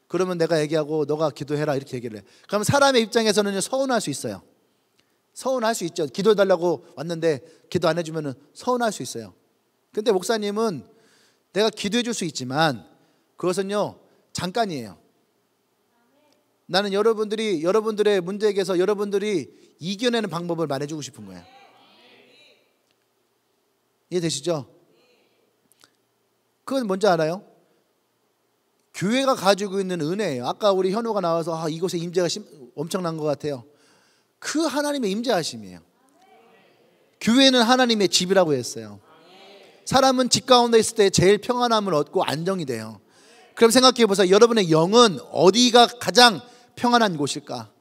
그러면 내가 얘기하고 너가 기도해라 이렇게 얘기를 해. 그러면 사람의 입장에서는 서운할 수 있어요. 서운할 수 있죠. 기도해달라고 왔는데 기도 안 해주면 서운할 수 있어요. 근데 목사님은 내가 기도해 줄 수 있지만 그것은요 잠깐이에요. 나는 여러분들의 문제에게서 여러분들이 이겨내는 방법을 말해주고 싶은 거예요. 이해되시죠? 그건 뭔지 알아요? 교회가 가지고 있는 은혜예요. 아까 우리 현우가 나와서 이곳에 임재가 엄청난 것 같아요. 그 하나님의 임재하심이에요. 교회는 하나님의 집이라고 했어요. 사람은 집 가운데 있을 때 제일 평안함을 얻고 안정이 돼요. 그럼 생각해 보세요. 여러분의 영은 어디가 가장 평안한 곳일까?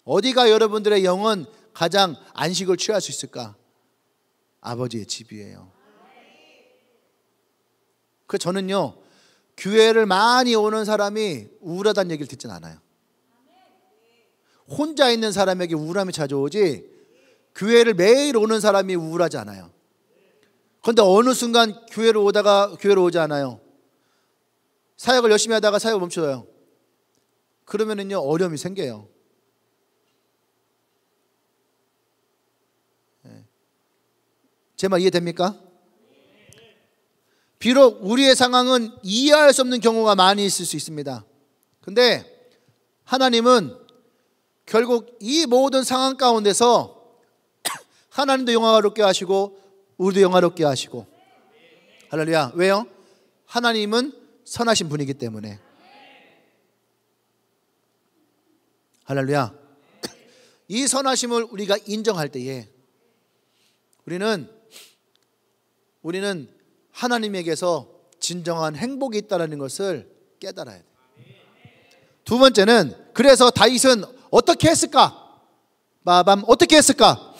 어디가 여러분들의 영은 가장 안식을 취할 수 있을까? 아버지의 집이에요. 그 저는요 교회를 많이 오는 사람이 우울하다는 얘기를 듣진 않아요. 혼자 있는 사람에게 우울함이 찾아오지 교회를 매일 오는 사람이 우울하지 않아요. 그런데 어느 순간 교회를 오지 않아요. 사역을 열심히 하다가 사역을 멈춰요. 그러면은요 어려움이 생겨요. 제 말 이해됩니까? 비록 우리의 상황은 이해할 수 없는 경우가 많이 있을 수 있습니다. 근데 하나님은 결국 이 모든 상황 가운데서 하나님도 영화롭게 하시고 우리도 영화롭게 하시고. 할렐루야. 왜요? 하나님은 선하신 분이기 때문에. 할렐루야. 이 선하심을 우리가 인정할 때에 우리는 하나님에게서 진정한 행복이 있다는 것을 깨달아야 돼요. 두 번째는, 그래서 다윗은 어떻게 했을까? 어떻게 했을까?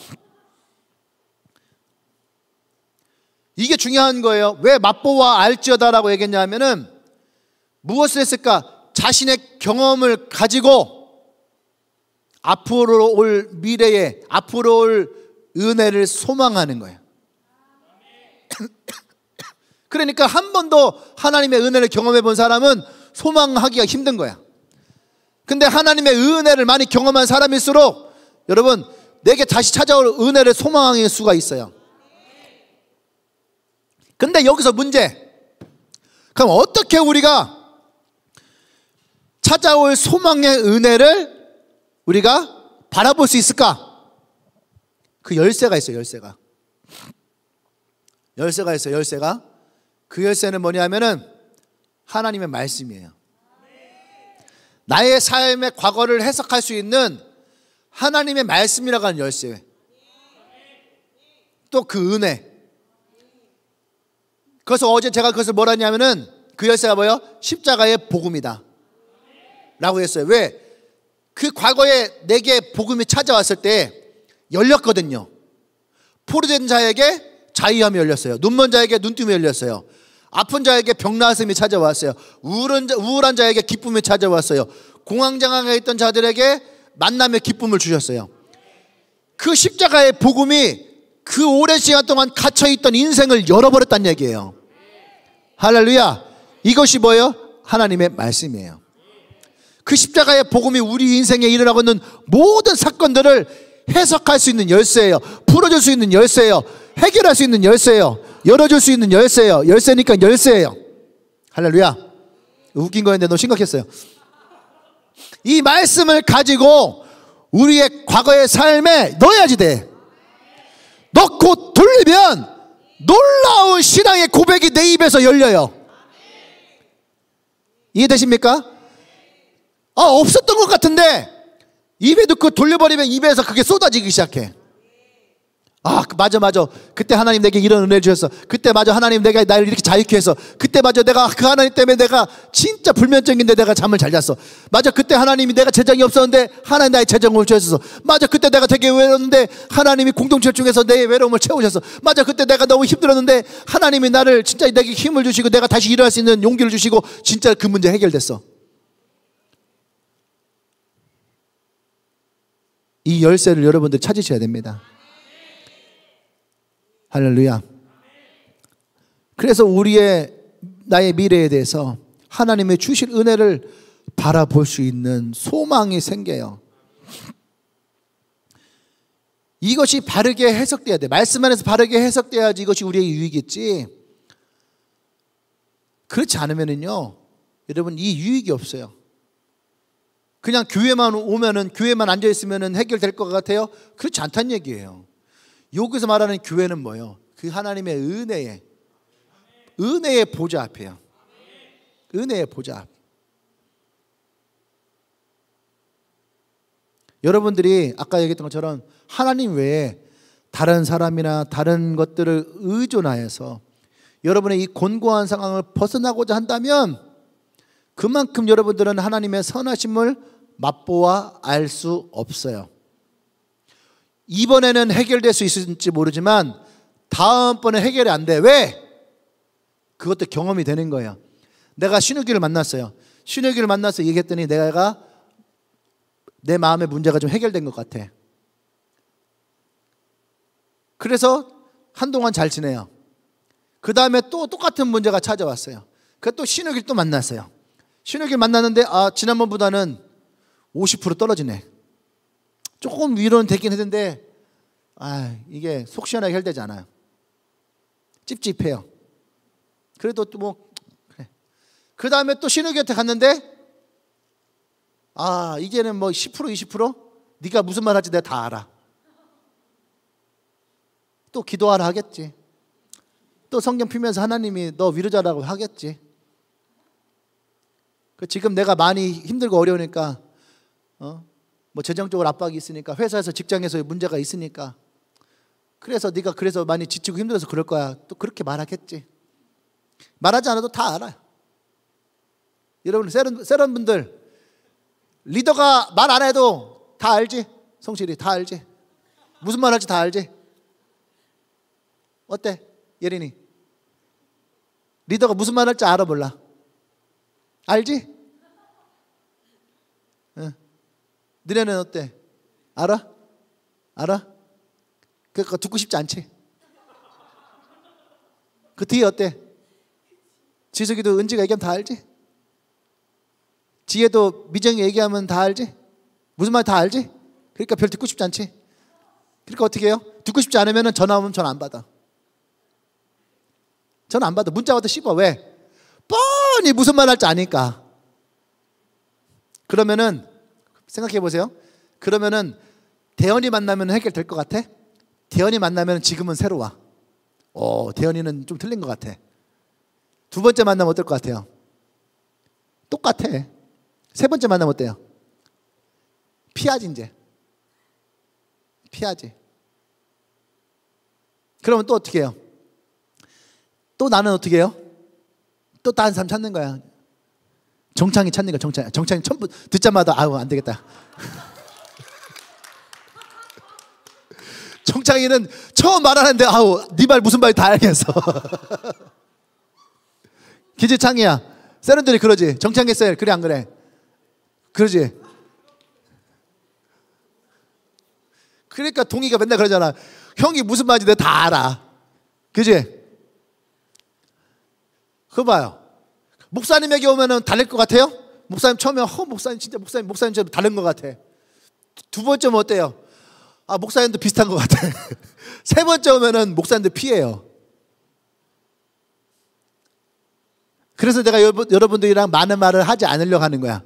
이게 중요한 거예요. 왜 맛보아 알지어다라고 얘기했냐면은 무엇을 했을까? 자신의 경험을 가지고 앞으로 올 미래에, 앞으로 올 은혜를 소망하는 거예요. 그러니까 한 번도 하나님의 은혜를 경험해 본 사람은 소망하기가 힘든 거야. 근데 하나님의 은혜를 많이 경험한 사람일수록 여러분, 내게 다시 찾아올 은혜를 소망할 수가 있어요. 근데 여기서 문제. 그럼 어떻게 우리가 찾아올 소망의 은혜를 우리가 바라볼 수 있을까? 그 열쇠가 있어요. 열쇠가 있어요. 그 열쇠는 뭐냐면은 하나님의 말씀이에요. 나의 삶의 과거를 해석할 수 있는 하나님의 말씀이라고 하는 열쇠. 또 그 은혜. 그래서 어제 제가 그것을 뭐라 했냐면은 그 열쇠가 뭐예요? 십자가의 복음이다 라고 했어요. 왜? 그 과거에 내게 복음이 찾아왔을 때 열렸거든요. 포로된 자에게 자유함이 열렸어요. 눈먼 자에게 눈뜸이 열렸어요. 아픈 자에게 병나음이 찾아왔어요. 우울한 자에게 기쁨이 찾아왔어요. 공황장애에 있던 자들에게 만남의 기쁨을 주셨어요. 그 십자가의 복음이 그 오랜 시간 동안 갇혀있던 인생을 열어버렸다는 얘기예요. 할렐루야. 이것이 뭐예요? 하나님의 말씀이에요. 그 십자가의 복음이 우리 인생에 일어나고 있는 모든 사건들을 해석할 수 있는 열쇠예요. 풀어줄 수 있는 열쇠예요. 해결할 수 있는 열쇠예요. 열어줄 수 있는 열쇠예요. 열쇠니까 열쇠예요. 할렐루야. 웃긴 거였는데 너무 심각했어요. 이 말씀을 가지고 우리의 과거의 삶에 넣어야지 돼. 넣고 돌리면 놀라운 신앙의 고백이 내 입에서 열려요. 이해되십니까? 없었던 것 같은데 입에 넣고 돌려버리면 입에서 그게 쏟아지기 시작해. 맞아. 그때 하나님 내게 이런 은혜를 주셨어. 그때 맞아, 하나님 내가 나를 이렇게 자유케 해서. 그때 맞아, 내가 그 하나님 때문에 내가 진짜 불면증인데 내가 잠을 잘 잤어. 맞아, 그때 하나님이 내가 재정이 없었는데 하나님 나의 재정을 주셨어. 맞아, 그때 내가 되게 외로웠는데 하나님이 공동체 중에서 내 외로움을 채우셨어. 맞아, 그때 내가 너무 힘들었는데 하나님이 나를 진짜 내게 힘을 주시고 내가 다시 일어날 수 있는 용기를 주시고 진짜 그 문제 해결됐어. 이 열쇠를 여러분들 찾으셔야 됩니다. 할렐루야. 그래서 나의 미래에 대해서 하나님의 주실 은혜를 바라볼 수 있는 소망이 생겨요. 이것이 바르게 해석돼야 돼. 말씀 안에서 바르게 해석돼야지 이것이 우리의 유익이겠지. 그렇지 않으면요, 여러분, 이 유익이 없어요. 그냥 교회만 오면은, 교회만 앉아있으면은 해결될 것 같아요? 그렇지 않다는 얘기예요. 여기서 말하는 교회는 뭐예요? 그 하나님의 은혜의 보좌 앞이에요. 은혜의 보좌 앞. 여러분들이 아까 얘기했던 것처럼 하나님 외에 다른 사람이나 다른 것들을 의존하여서 여러분의 이 곤고한 상황을 벗어나고자 한다면 그만큼 여러분들은 하나님의 선하심을 맛보아 알 수 없어요. 이번에는 해결될 수 있을지 모르지만 다음번에 해결이 안 돼. 왜? 그것도 경험이 되는 거예요. 내가 신우기를 만났어요. 신우기를 만나서 얘기했더니 내가 내 마음의 문제가 좀 해결된 것 같아. 그래서 한동안 잘 지내요. 그 다음에 또 똑같은 문제가 찾아왔어요. 그래서 또 신우기를 또 만났어요. 신우기를 만났는데 지난번보다는 50% 떨어지네. 조금 위로는 되긴 했는데 이게 속 시원하게 해결되지 않아요. 찝찝해요. 그래도 또 그래. 그 다음에 또 신우기한테 갔는데 아, 이제는 뭐 10% 20% 네가 무슨 말 할지 내가 다 알아. 또 기도하라 하겠지. 또 성경 피면서 하나님이 너 위로자라고 하겠지. 지금 내가 많이 힘들고 어려우니까 뭐 재정적으로 압박이 있으니까, 회사에서 직장에서 문제가 있으니까, 그래서 네가 그래서 많이 지치고 힘들어서 그럴 거야. 또 그렇게 말하겠지. 말하지 않아도 다 알아요. 여러분 세런 분들, 리더가 말 안 해도 다 알지? 성실이 다 알지? 무슨 말 할지 다 알지? 어때? 예린이 리더가 무슨 말 할지 알아 몰라? 알지? 응. 너네는 어때? 알아? 알아? 그거 듣고 싶지 않지? 그 뒤에 어때? 지석이도 은지가 얘기하면 다 알지? 지혜도 미정이 얘기하면 다 알지? 무슨 말 다 알지? 그러니까 별 듣고 싶지 않지? 그러니까 어떻게 해요? 듣고 싶지 않으면 전화 오면 전화 안 받아. 전화 안 받아. 문자 와도 씹어. 왜? 뻔히 무슨 말 할지 아니까. 그러면은 생각해 보세요. 그러면은 대현이 만나면 해결될 것 같아? 대현이 만나면 지금은 새로 와. 대현이는 좀 틀린 것 같아. 두 번째 만나면 어떨 것 같아요? 똑같아. 세 번째 만나면 어때요? 피하지 이제. 피하지. 그러면 또 어떻게 해요? 또 나는 어떻게 해요? 또 다른 사람 찾는 거야. 정창이 찾는 거야. 정창이 처음 듣자마자 아우 안 되겠다. 정창이는 처음 말하는데 아우 네 말 무슨 말인지 다 알겠어. 기지 창이야. 세련들이 그러지. 정창이 셀 그래 안 그래? 그러지. 그러니까 동희가 맨날 그러잖아. 형이 무슨 말인지 내가 다 알아. 그지? 그거 봐요. 목사님에게 오면은 다를 것 같아요? 목사님 처음에 목사님 진짜 목사님처럼 다른 것 같아. 두 번째 오면 어때요? 아 목사님도 비슷한 것 같아. 세 번째 오면은 목사님도 피해요. 그래서 내가 여러분들이랑 많은 말을 하지 않으려고 하는 거야.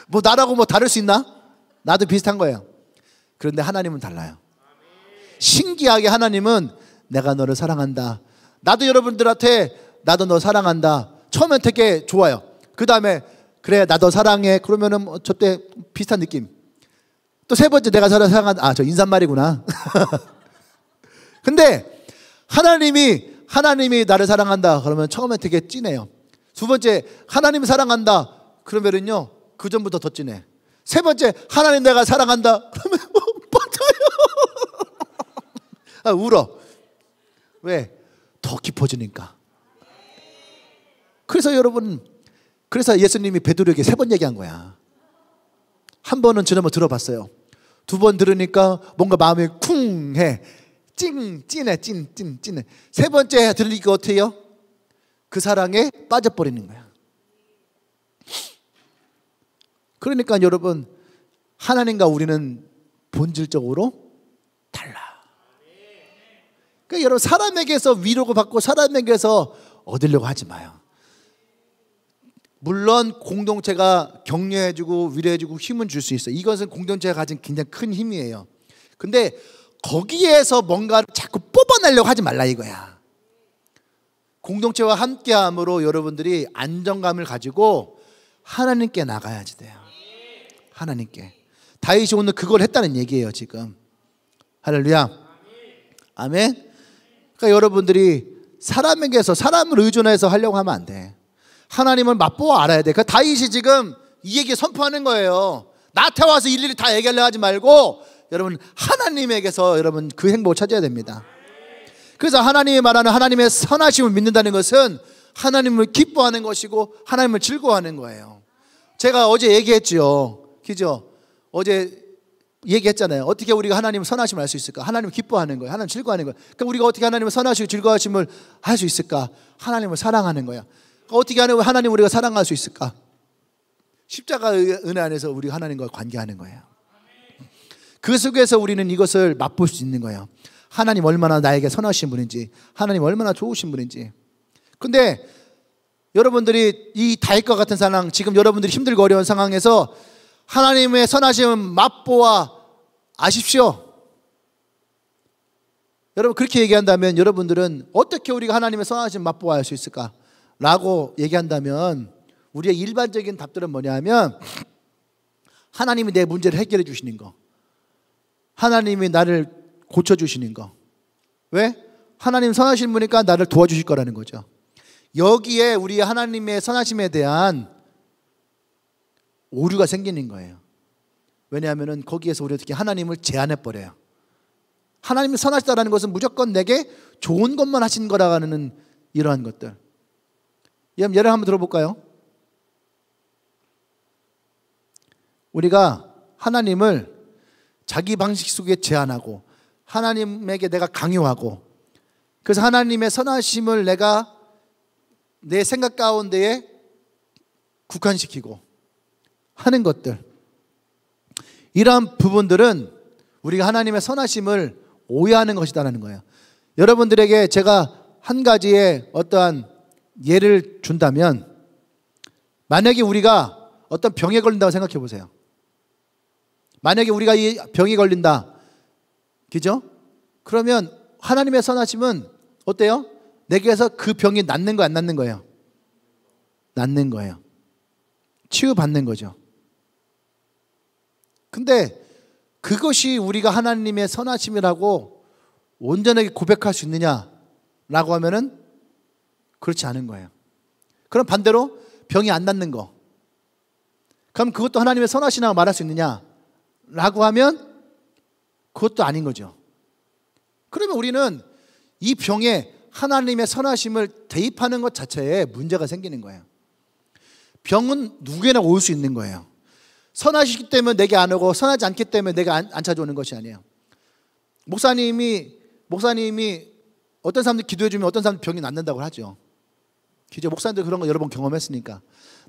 뭐 나라고 뭐 다를 수 있나? 나도 비슷한 거예요. 그런데 하나님은 달라요. 신기하게 하나님은 내가 너를 사랑한다. 나도 여러분들한테 나도 너 사랑한다. 처음엔 되게 좋아요. 그 다음에 그래 나 너 사랑해. 그러면은 저때 비슷한 느낌. 또 세 번째 내가 사랑한다. 아 저 인사말이구나. 근데 하나님이 나를 사랑한다. 그러면 처음에 되게 진해요. 두 번째 하나님 사랑한다. 그러면은요 그 전부터 더 진해. 세 번째 하나님 내가 사랑한다. 그러면 빠져요. 아, 울어. 왜? 더 깊어지니까. 그래서 여러분, 그래서 예수님이 베드로에게 세 번 얘기한 거야. 한 번은 지난번 들어봤어요. 두 번 들으니까 뭔가 마음이 쿵해. 찐해. 세 번째 들으니까 어떻게 해요? 그 사랑에 빠져버리는 거야. 그러니까 여러분, 하나님과 우리는 본질적으로 달라. 그러니까 여러분 사람에게서 위로를 받고 사람에게서 얻으려고 하지 마요. 물론 공동체가 격려해주고 위로해주고 힘은 줄 수 있어요. 이것은 공동체가 가진 굉장히 큰 힘이에요. 근데 거기에서 뭔가를 자꾸 뽑아내려고 하지 말라 이거야. 공동체와 함께함으로 여러분들이 안정감을 가지고 하나님께 나가야지 돼요. 하나님께. 다윗이 오늘 그걸 했다는 얘기예요 지금. 할렐루야. 아멘. 그러니까 여러분들이 사람에게서 사람을 의존해서 하려고 하면 안 돼. 하나님을 맛보아 알아야 돼. 그러니까 다윗이 지금 이 얘기 선포하는 거예요. 나한테 와서 일일이 다 얘기하려고 하지 말고 여러분 하나님에게서 여러분 그 행복을 찾아야 됩니다. 그래서 하나님이 말하는 하나님의 선하심을 믿는다는 것은 하나님을 기뻐하는 것이고 하나님을 즐거워하는 거예요. 제가 어제 얘기했죠. 그죠? 어제 얘기했잖아요. 어떻게 우리가 하나님의 선하심을 알 수 있을까? 하나님을 기뻐하는 거예요. 하나님을 즐거워하는 거예요. 그러니까 우리가 어떻게 하나님의 선하시고 즐거워하심을 할 수 있을까? 하나님을 사랑하는 거예요. 어떻게 하는 하나님 우리가 사랑할 수 있을까? 십자가의 은혜 안에서 우리가 하나님과 관계하는 거예요. 그 속에서 우리는 이것을 맛볼 수 있는 거예요. 하나님 얼마나 나에게 선하신 분인지, 하나님 얼마나 좋으신 분인지. 근데 여러분들이 이 다윗과 같은 상황, 지금 여러분들이 힘들고 어려운 상황에서 하나님의 선하심을 맛보아 아십시오. 여러분 그렇게 얘기한다면 여러분들은 어떻게 우리가 하나님의 선하심을 맛보아 알 수 있을까? 라고 얘기한다면 우리의 일반적인 답들은 뭐냐면 하나님이 내 문제를 해결해 주시는 거, 하나님이 나를 고쳐주시는 거. 왜? 하나님 선하신 분이니까 나를 도와주실 거라는 거죠. 여기에 우리 하나님의 선하심에 대한 오류가 생기는 거예요. 왜냐하면 거기에서 우리 어떻게 하나님을 제한해버려요. 하나님이 선하시다라는 것은 무조건 내게 좋은 것만 하신 거라는 이러한 것들. 예를 한번 들어볼까요? 우리가 하나님을 자기 방식 속에 제한하고 하나님에게 내가 강요하고 그래서 하나님의 선하심을 내가 내 생각 가운데에 국한시키고 하는 것들, 이러한 부분들은 우리가 하나님의 선하심을 오해하는 것이다라는 거예요. 여러분들에게 제가 한 가지의 어떠한 예를 준다면, 만약에 우리가 어떤 병에 걸린다고 생각해 보세요. 만약에 우리가 이 병이 걸린다, 그죠? 그러면 하나님의 선하심은 어때요? 내게서 그 병이 낫는 거 안 낫는 거예요? 낫는 거예요. 치유받는 거죠. 근데 그것이 우리가 하나님의 선하심이라고 온전하게 고백할 수 있느냐라고 하면은 그렇지 않은 거예요. 그럼 반대로 병이 안 낫는 거, 그럼 그것도 하나님의 선하시라고 말할 수 있느냐라고 하면 그것도 아닌 거죠. 그러면 우리는 이 병에 하나님의 선하심을 대입하는 것 자체에 문제가 생기는 거예요. 병은 누구에나 올 수 있는 거예요. 선하시기 때문에 내게 안 오고 선하지 않기 때문에 내가 안 찾아오는 것이 아니에요. 목사님이 어떤 사람들 기도해 주면 어떤 사람들 병이 낫는다고 하죠. 그죠? 목사님들 그런 거 여러 번 경험했으니까.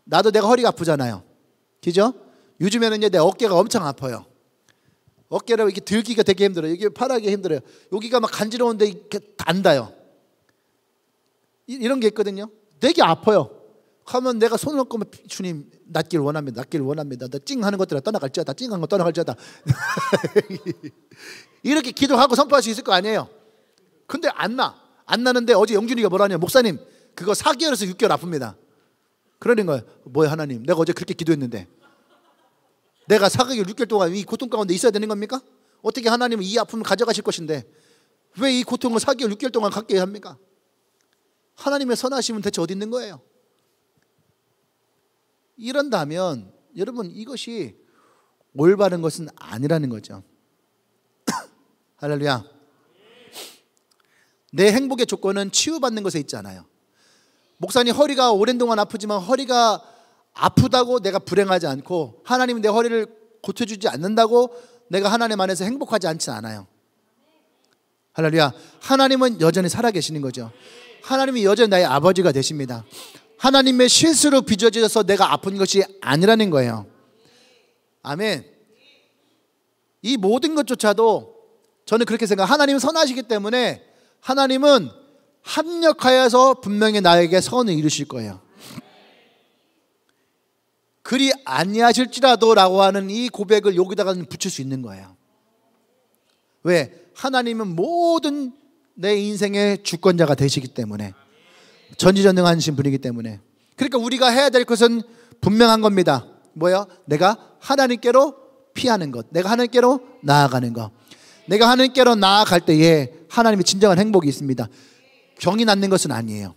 나도 내가 허리가 아프잖아요. 그죠? 요즘에는 이제 내 어깨가 엄청 아파요. 어깨를 이렇게 들기가 되게 힘들어요. 이게 팔하기 힘들어요. 여기가 막 간지러운데 이렇게 단다요. 이런 게 있거든요. 되게 아파요. 하면 내가 손을 얹고 주님 낫길 원합니다. 낫길 원합니다. 나 찡하는 것들아 떠나갈지어다. 찡한 거 떠나갈지어다. 이렇게 기도하고 선포할 수 있을 거 아니에요. 근데 안 나는데 어제 영준이가 뭐라냐, 목사님 그거 4개월에서 6개월 아픕니다. 그러는 거예요. 뭐야 하나님, 내가 어제 그렇게 기도했는데 내가 4개월 6개월 동안 이 고통 가운데 있어야 되는 겁니까? 어떻게 하나님은 이 아픔을 가져가실 것인데 왜 이 고통을 4개월 6개월 동안 갖게 합니까? 하나님의 선하심은 대체 어디 있는 거예요? 이런다면 여러분 이것이 올바른 것은 아니라는 거죠. 할렐루야. 내 행복의 조건은 치유받는 것에 있지 않아요. 목사님 허리가 오랜 동안 아프지만 허리가 아프다고 내가 불행하지 않고 하나님은 내 허리를 고쳐주지 않는다고 내가 하나님 안에서 행복하지 않지 않아요. 할렐루야. 하나님은 여전히 살아계시는 거죠. 하나님이 여전히 나의 아버지가 되십니다. 하나님의 실수로 빚어져서 내가 아픈 것이 아니라는 거예요. 아멘. 이 모든 것조차도 저는 그렇게 생각해요. 하나님은 선하시기 때문에 하나님은 합력하여서 분명히 나에게 선을 이루실 거예요. 그리 아니하실지라도 라고 하는 이 고백을 여기다가 붙일 수 있는 거예요. 왜? 하나님은 모든 내 인생의 주권자가 되시기 때문에, 전지전능하신 분이기 때문에. 그러니까 우리가 해야 될 것은 분명한 겁니다. 뭐예요? 내가 하나님께로 피하는 것, 내가 하나님께로 나아가는 것. 내가 하나님께로 나아갈 때에 하나님의 진정한 행복이 있습니다. 병이 낫는 것은 아니에요.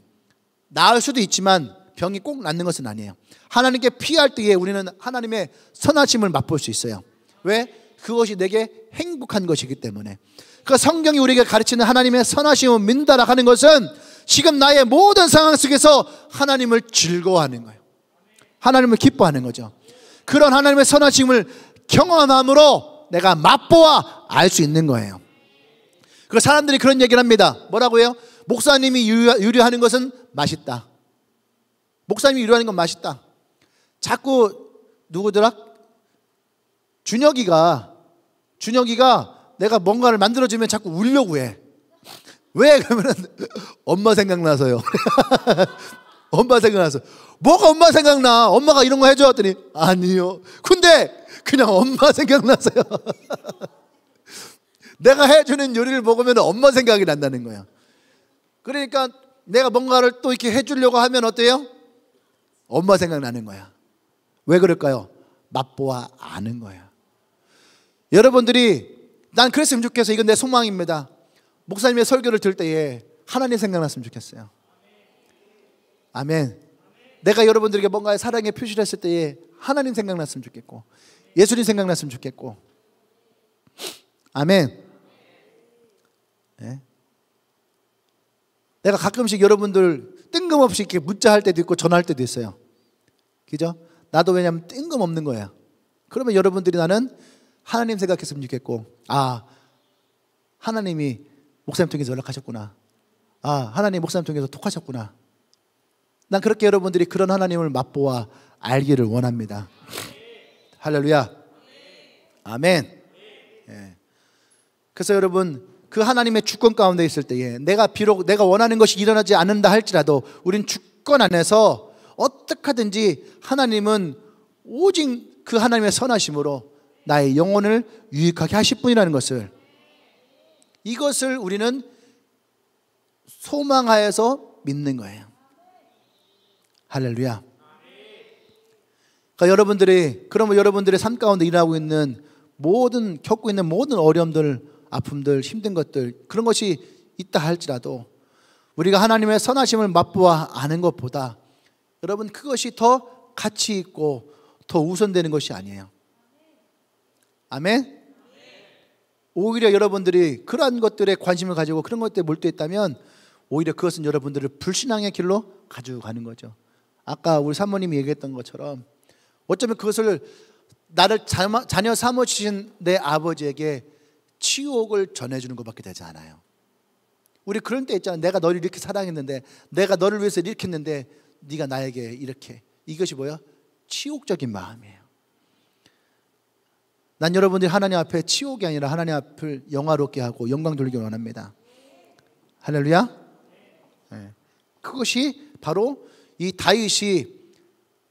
나을 수도 있지만 병이 꼭 낫는 것은 아니에요. 하나님께 피할 때에 우리는 하나님의 선하심을 맛볼 수 있어요. 왜? 그것이 내게 행복한 것이기 때문에. 그 성경이 우리에게 가르치는 하나님의 선하심을 믿는다라 하는 것은 지금 나의 모든 상황 속에서 하나님을 즐거워하는 거예요. 하나님을 기뻐하는 거죠. 그런 하나님의 선하심을 경험함으로 내가 맛보아 알 수 있는 거예요. 그 사람들이 그런 얘기를 합니다. 뭐라고요? 목사님이 유리하는 것은 맛있다. 목사님이 유리하는 건 맛있다. 자꾸 누구더라? 준혁이가 내가 뭔가를 만들어주면 자꾸 울려고 해. 왜? 그러면 엄마 생각나서요. 엄마 생각나서. 뭐가 엄마 생각나? 엄마가 이런 거 해줘 했더니 아니요. 근데 그냥 엄마 생각나서요. 내가 해주는 요리를 먹으면 엄마 생각이 난다는 거야. 그러니까 내가 뭔가를 또 이렇게 해주려고 하면 어때요? 엄마 생각나는 거야. 왜 그럴까요? 맛보아 아는 거야. 여러분들이 난 그랬으면 좋겠어. 이건 내 소망입니다. 목사님의 설교를 들을 때에 하나님 생각났으면 좋겠어요. 아멘. 내가 여러분들에게 뭔가의 사랑의 표시를 했을 때에 하나님 생각났으면 좋겠고, 예수님 생각났으면 좋겠고. 아멘. 네. 내가 가끔씩 여러분들 뜬금없이 이렇게 문자할 때도 있고 전화할 때도 있어요. 그죠? 나도 왜냐면 뜬금없는 거야. 그러면 여러분들이 나는 하나님 생각했으면 좋겠고, 아, 하나님이 목사님 통해서 연락하셨구나. 아, 하나님 목사님 통해서 톡하셨구나. 난 그렇게 여러분들이 그런 하나님을 맛보아 알기를 원합니다. 할렐루야. 아멘. 예. 그래서 여러분, 그 하나님의 주권 가운데 있을 때에 비록 내가 원하는 것이 일어나지 않는다 할지라도 우린 주권 안에서 어떻게 하든지 하나님은 오직 그 하나님의 선하심으로 나의 영혼을 유익하게 하실 분이라는 것을, 이것을 우리는 소망하여서 믿는 거예요. 할렐루야. 그러니까 여러분들의 삶 가운데 일어나고 있는 겪고 있는 모든 어려움들, 아픔들, 힘든 것들, 그런 것이 있다 할지라도 우리가 하나님의 선하심을 맛보아 아는 것보다 여러분 그것이 더 가치 있고 더 우선되는 것이 아니에요. 아멘. 오히려 여러분들이 그러한 것들에 관심을 가지고 그런 것들에 몰두해 있다면 오히려 그것은 여러분들을 불신앙의 길로 가지고 가는 거죠. 아까 우리 사모님이 얘기했던 것처럼 어쩌면 그것을 나를 자녀 삼으신 내 아버지에게 치욕을 전해주는 것밖에 되지 않아요. 우리 그런 때 있잖아요. 내가 너를 이렇게 사랑했는데, 내가 너를 위해서 이렇게 했는데 네가 나에게 이렇게. 이것이 뭐야? 치욕적인 마음이에요. 난 여러분들이 하나님 앞에 치욕이 아니라 하나님 앞을 영화롭게 하고 영광 돌리기 원합니다. 할렐루야. 네. 그것이 바로 이 다윗이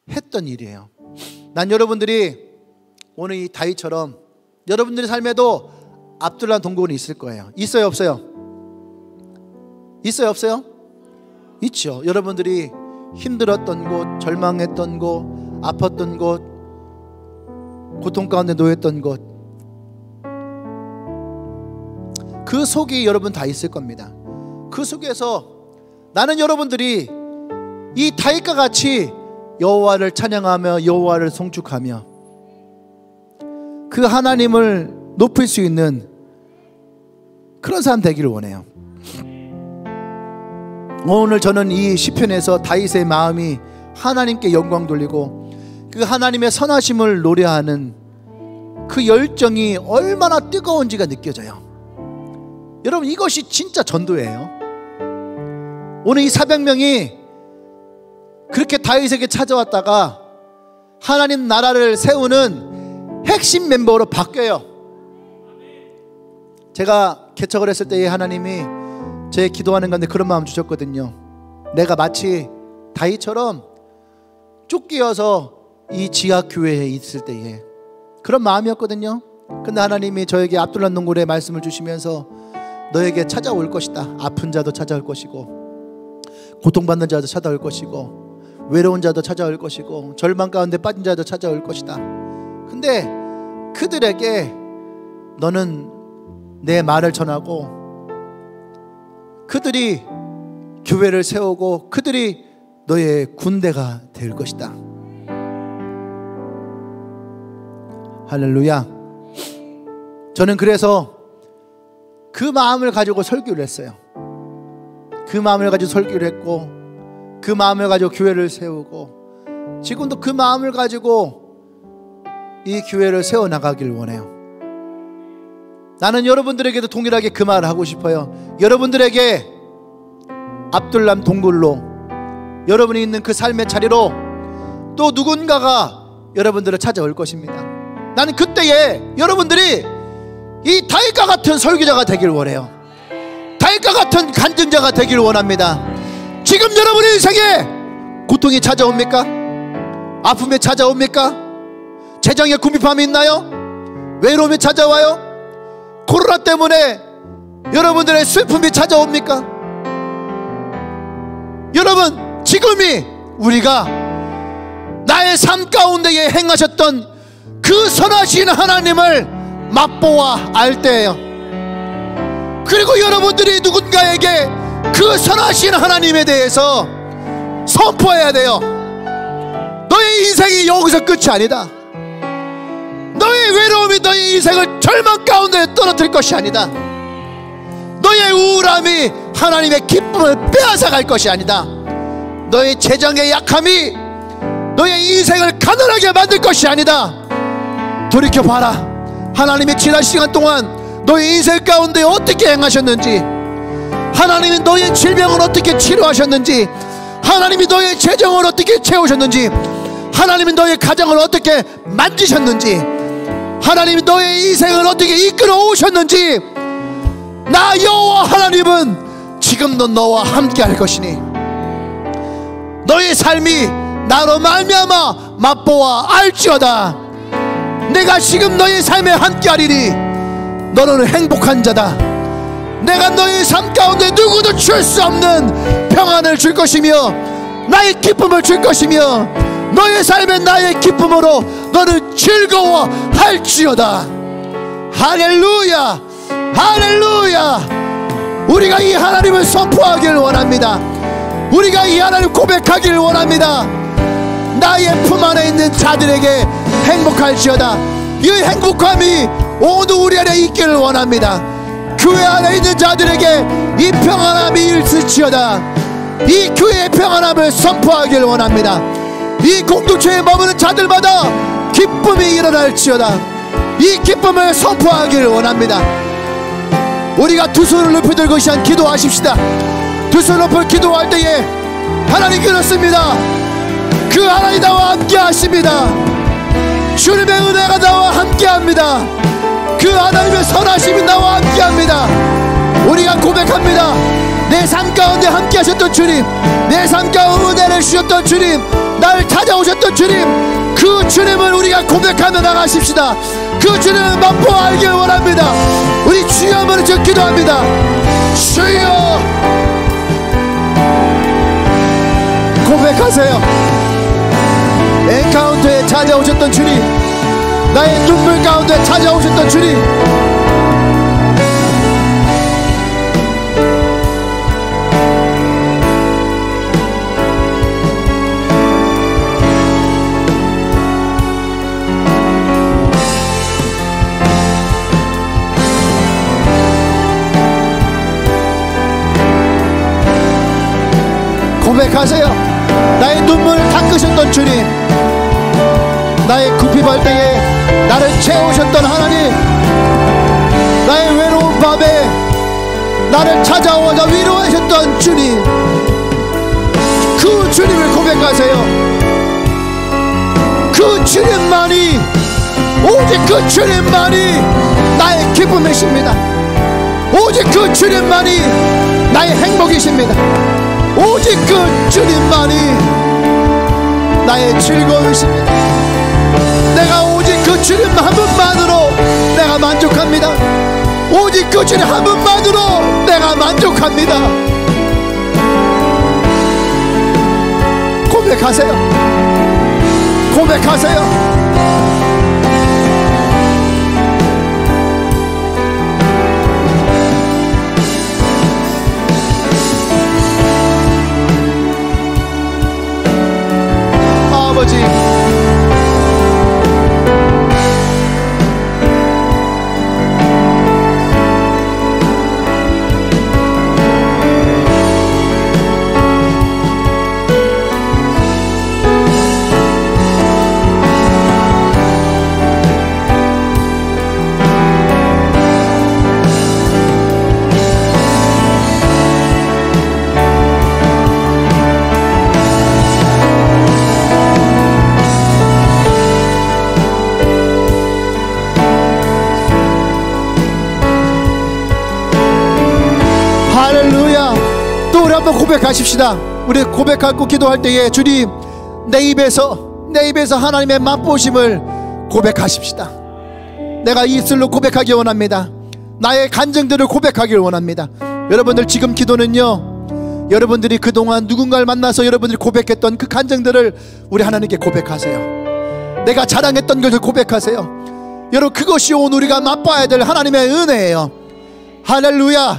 했던 일이에요. 난 여러분들이 오늘 이 다윗처럼 여러분들의 삶에도 압둘람 동굴이 있을 거예요. 있어요, 없어요? 있어요, 없어요? 있죠. 여러분들이 힘들었던 곳, 절망했던 곳, 아팠던 곳, 고통 가운데 놓였던 곳, 그 속이 여러분 다 있을 겁니다. 그 속에서 나는 여러분들이 이 다윗과 같이 여호와를 찬양하며 여호와를 송축하며 그 하나님을 높일 수 있는 그런 사람 되기를 원해요. 오늘 저는 이 시편에서 다윗의 마음이 하나님께 영광 돌리고 그 하나님의 선하심을 노래하는 그 열정이 얼마나 뜨거운지가 느껴져요. 여러분, 이것이 진짜 전도예요. 오늘 이 400명이 그렇게 다윗에게 찾아왔다가 하나님 나라를 세우는 핵심 멤버로 바뀌어요. 제가 개척을 했을 때에 하나님이 제 기도하는 가운데 그런 마음 주셨거든요. 내가 마치 다윗처럼 쫓기어서 이 지하교회에 있을 때에 그런 마음이었거든요. 근데 하나님이 저에게 압둘람 동굴의 말씀을 주시면서 너에게 찾아올 것이다. 아픈 자도 찾아올 것이고 고통받는 자도 찾아올 것이고 외로운 자도 찾아올 것이고 절망 가운데 빠진 자도 찾아올 것이다. 근데 그들에게 너는 내 말을 전하고 그들이 교회를 세우고 그들이 너의 군대가 될 것이다. 할렐루야. 저는 그래서 그 마음을 가지고 설교를 했어요. 그 마음을 가지고 설교를 했고 그 마음을 가지고 교회를 세우고 지금도 그 마음을 가지고 이 교회를 세워나가길 원해요. 나는 여러분들에게도 동일하게 그 말을 하고 싶어요. 여러분들에게 압둘람 동굴로 여러분이 있는 그 삶의 자리로 또 누군가가 여러분들을 찾아올 것입니다. 나는 그때에 여러분들이 이 다윗과 같은 설교자가 되길 원해요. 다윗과 같은 간증자가 되길 원합니다. 지금 여러분의 인생에 고통이 찾아옵니까? 아픔이 찾아옵니까? 재정에 궁핍함이 있나요? 외로움이 찾아와요? 코로나 때문에 여러분들의 슬픔이 찾아옵니까? 여러분, 지금이 우리가 나의 삶 가운데에 행하셨던 그 선하신 하나님을 맛보아 알 때예요. 그리고 여러분들이 누군가에게 그 선하신 하나님에 대해서 선포해야 돼요. 너의 인생이 여기서 끝이 아니다. 너의 외로움이 너의 인생을 절망 가운데 떨어뜨릴 것이 아니다. 너의 우울함이 하나님의 기쁨을 빼앗아갈 것이 아니다. 너의 재정의 약함이 너의 인생을 가난하게 만들 것이 아니다. 돌이켜봐라. 하나님이 지난 시간 동안 너의 인생 가운데 어떻게 행하셨는지, 하나님이 너의 질병을 어떻게 치료하셨는지, 하나님이 너의 재정을 어떻게 채우셨는지, 하나님이 너의 가정을 어떻게 만지셨는지, 하나님이 너의 인생을 어떻게 이끌어 오셨는지, 나 여호와 하나님은 지금도 너와 함께 할 것이니 너의 삶이 나로 말미암아 맛보아 알지어다. 내가 지금 너의 삶에 함께 하리니 너는 행복한 자다. 내가 너의 삶 가운데 누구도 줄 수 없는 평안을 줄 것이며 나의 기쁨을 줄 것이며 너의 삶에 나의 기쁨으로 너는 즐거워할지어다. 할렐루야, 할렐루야. 우리가 이 하나님을 선포하기를 원합니다. 우리가 이 하나님을 고백하기를 원합니다. 나의 품 안에 있는 자들에게 행복할지어다. 이 행복함이 오늘 우리 안에 있기를 원합니다. 교회 안에 있는 자들에게 이 평안함이 있을지어다. 이 교회의 평안함을 선포하기를 원합니다. 이 공동체에 머무는 자들마다 기쁨이 일어날지어다. 이 기쁨을 선포하기를 원합니다. 우리가 두 손을 높이 들고 시간 기도하십시다. 두 손을 높이 기도할 때에 하나님 그렇습니다. 그 하나님 나와 함께 하십니다. 주님의 은혜가 나와 함께 합니다. 그 하나님의 선하심이 나와 함께 합니다. 우리가 고백합니다. 내 삶 가운데 함께 하셨던 주님, 내 삶 가운데 은혜를 주셨던 주님, 나를 찾아오셨던 주님, 그 주님을 우리가 고백하며 나가십시다. 그 주님을 맛보아 알길 원합니다. 우리 주여 한번 좀 기도합니다. 주여, 고백하세요. 엔카운터에 찾아오셨던 주님, 나의 눈물 가운데 찾아오셨던 주님, 고백하세요. 나의 눈물을 닦으셨던 주님, 나의 궁핍할 때에 나를 채우셨던 하나님, 나의 외로운 밤에 나를 찾아오자 위로하셨던 주님, 그 주님을 고백하세요. 그 주님만이, 오직 그 주님만이 나의 기쁨이십니다. 오직 그 주님만이 나의 행복이십니다. 오직 그 주님만이 나의 즐거움이십니다. 내가 오직 그 주님 한 분만으로 내가 만족합니다. 오직 그 주님 한 분만으로 내가 만족합니다. 고백하세요. 고백하세요. 아버지, 할렐루야. 또 우리 한번 고백하십시다. 우리 고백하고 기도할 때에 주님, 내 입에서 하나님의 맛보심을 고백하십시다. 내가 입술로 고백하기 원합니다. 나의 간증들을 고백하기를 원합니다. 여러분들 지금 기도는요, 여러분들이 그동안 누군가를 만나서 여러분들이 고백했던 그 간증들을 우리 하나님께 고백하세요. 내가 자랑했던 것을 고백하세요. 여러분, 그것이 오늘 우리가 맛봐야 될 하나님의 은혜예요. 할렐루야.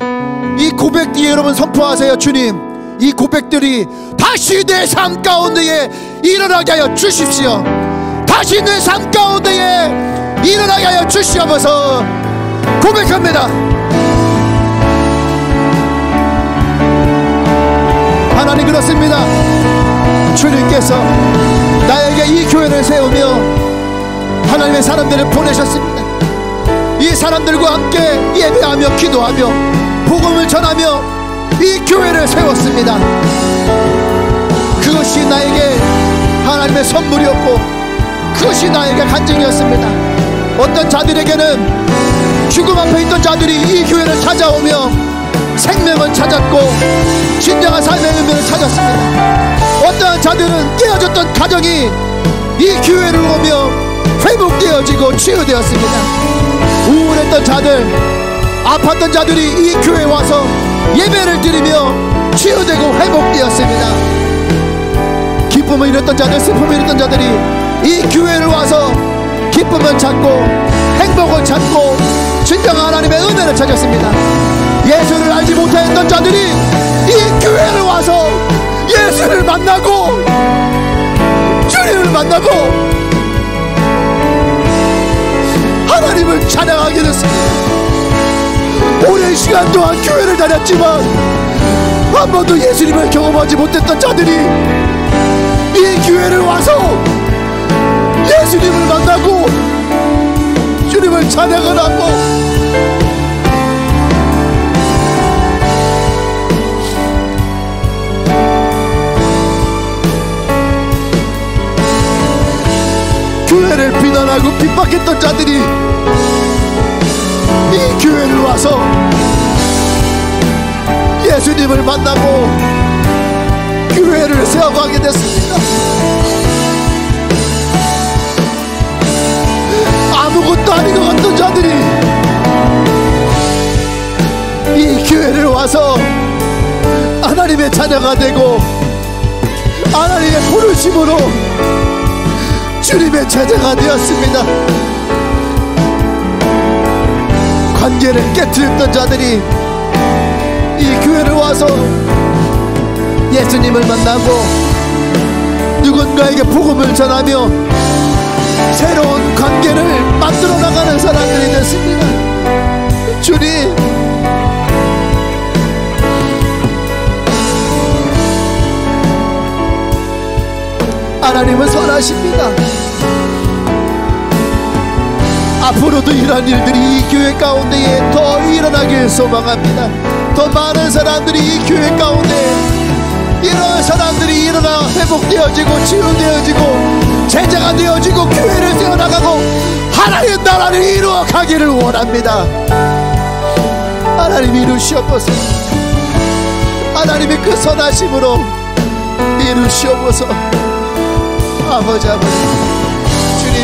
이 고백 뒤에 여러분 선포하세요. 주님, 이 고백들이 다시 내 삶 가운데에 일어나게 하여 주십시오. 다시 내 삶 가운데에 일어나게 하여 주시옵소서. 고백합니다. 하나님, 그렇습니다. 주님께서 나에게 이 교회를 세우며 하나님의 사람들을 보내셨습니다. 이 사람들과 함께 예배하며 기도하며 복음을 전하며 이 교회를 세웠습니다. 그것이 나에게 하나님의 선물이었고 그것이 나에게 간증이었습니다. 어떤 자들에게는 죽음 앞에 있던 자들이 이 교회를 찾아오며 생명을 찾았고 진정한 삶의 의미를 찾았습니다. 어떤 자들은 깨어졌던 가정이 이 교회를 오며 회복되어지고 치유되었습니다. 우울했던 자들, 아팠던 자들이 이 교회에 와서 예배를 드리며 치유되고 회복되었습니다. 기쁨을 잃었던 자들, 슬픔을 잃었던 자들이 이 교회를 와서 기쁨을 찾고 행복을 찾고 진정한 하나님의 은혜를 찾았습니다. 예수를 알지 못했던 자들이 이 교회를 와서 예수를 만나고 주님을 만나고 하나님을 찬양하게 됐습니다. 오랜 시간 동안 교회를 다녔지만 한 번도 예수님을 경험하지 못했던 자들이 이 교회를 와서 예수님을 만나고 주님을 찬양을 하고 교회를 비난하고 핍박했던 자들이 이 교회를 와서 예수님을 만나고 교회를 세워가게 됐습니다. 아무것도 아닌 것 같던 자들이 이 교회를 와서 하나님의 자녀가 되고 하나님의 부르심으로 주님의 제자가 되었습니다. 관계를 깨뜨렸던 자들이 이 교회를 와서 예수님을 만나고 누군가에게 복음을 전하며 새로운 관계를 만들어 나가는 사람들이 됐습니다. 주님, 하나님은 선하십니다. 앞으로도 이러한 일들이 이 교회 가운데에 더 일어나길 소망합니다. 더 많은 사람들이 이 교회 가운데 이런 사람들이 일어나 회복되어지고 치유되어지고 제자가 되어지고 교회를 세워나가고 하나님의 나라를 이루어가기를 원합니다. 하나님 이루시옵소서. 하나님의 그 선하심으로 이루시옵소서. 아버지 주님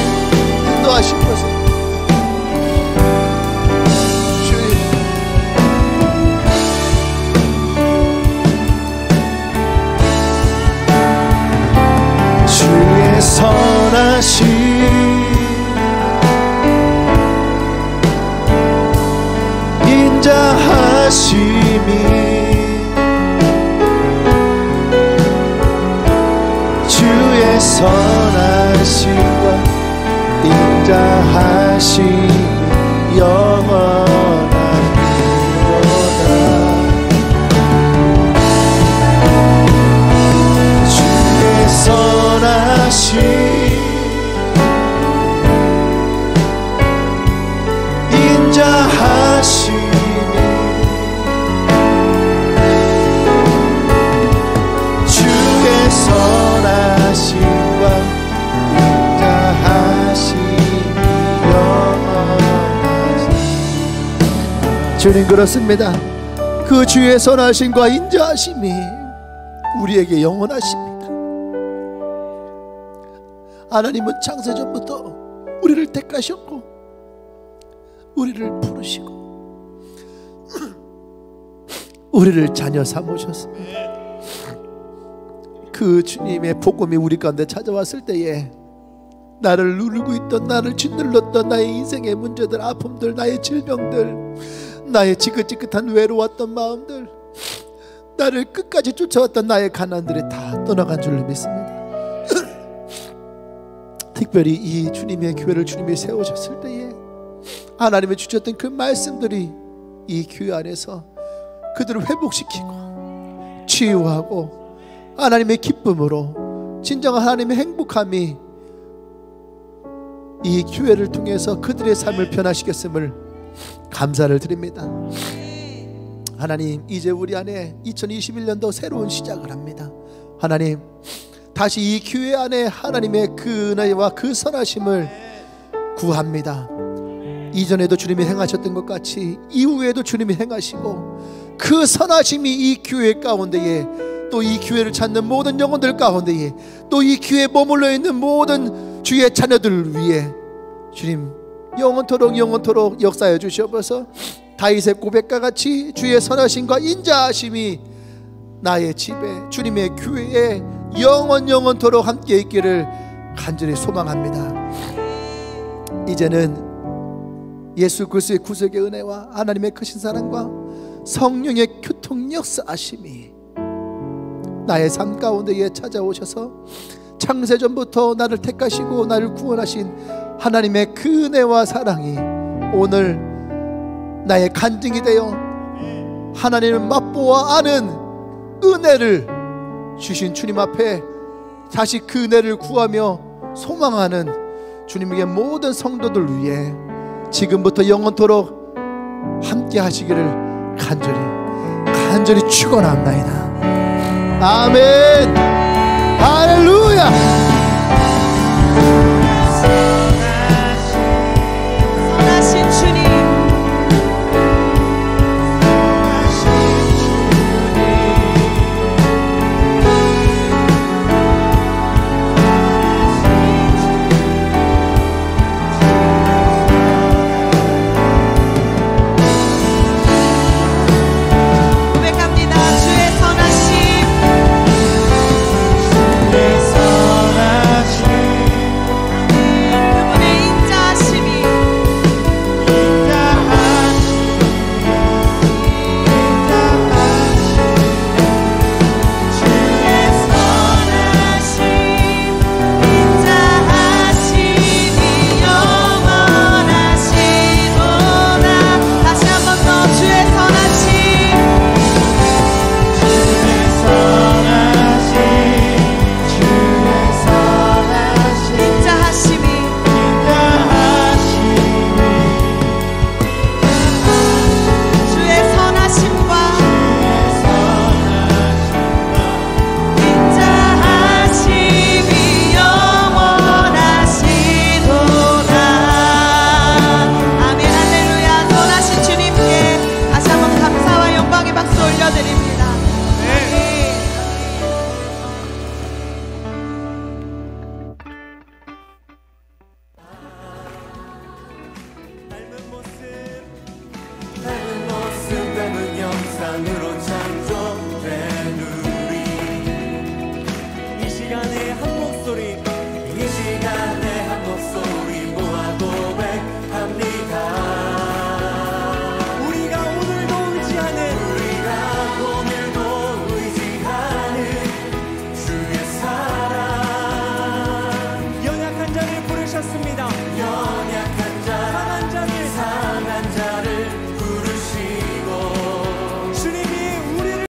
인도하시옵소서. 주의 선하심 인자하심이 주의 선하심과 인자하심이 영원하리로다. 주의 선하심 인자하심이 주의 선하심과 주님, 그렇습니다. 그 주의 선하심과 인자하심이 우리에게 영원하십니다. 하나님은 창세전부터 우리를 택하셨고 우리를 부르시고 우리를 자녀 삼으셨습니다. 그 주님의 복음이 우리 가운데 찾아왔을 때에 나를 누르고 있던, 나를 짓눌렀던 나의 인생의 문제들, 아픔들, 나의 질병들, 나의 지긋지긋한 외로웠던 마음들, 나를 끝까지 쫓아왔던 나의 가난들이 다 떠나간 줄 믿습니다. 특별히 이 주님의 교회를 주님이 세우셨을 때에 하나님이 주셨던 그 말씀들이 이 교회 안에서 그들을 회복시키고 치유하고 하나님의 기쁨으로 진정한 하나님의 행복함이 이 교회를 통해서 그들의 삶을 변화시켰음을 감사를 드립니다. 하나님, 이제 우리 안에 2021년도 새로운 시작을 합니다. 하나님, 다시 이 교회 안에 하나님의 그 은혜와 그 선하심을 구합니다. 이전에도 주님이 행하셨던 것 같이 이후에도 주님이 행하시고 그 선하심이 이 교회 가운데에, 또 이 교회를 찾는 모든 영혼들 가운데에, 또 이 교회에 머물러 있는 모든 주의 자녀들을 위해 주님 영원토록 역사해 주시옵소서. 다윗의 고백과 같이 주의 선하심과 인자하심이 나의 집에, 주님의 교회에 영원토록 함께 있기를 간절히 소망합니다. 이제는 예수 그리스도의 구속의 은혜와 하나님의 크신 사랑과 성령의 교통 역사하심이 나의 삶 가운데에 찾아오셔서 창세전부터 나를 택하시고 나를 구원하신 하나님의 그 은혜와 사랑이 오늘 나의 간증이 되어 하나님을 맛보아 아는 은혜를 주신 주님 앞에 다시 그 은혜를 구하며 소망하는 주님에게 모든 성도들 위해 지금부터 영원토록 함께 하시기를 간절히 축원합니다. 아멘.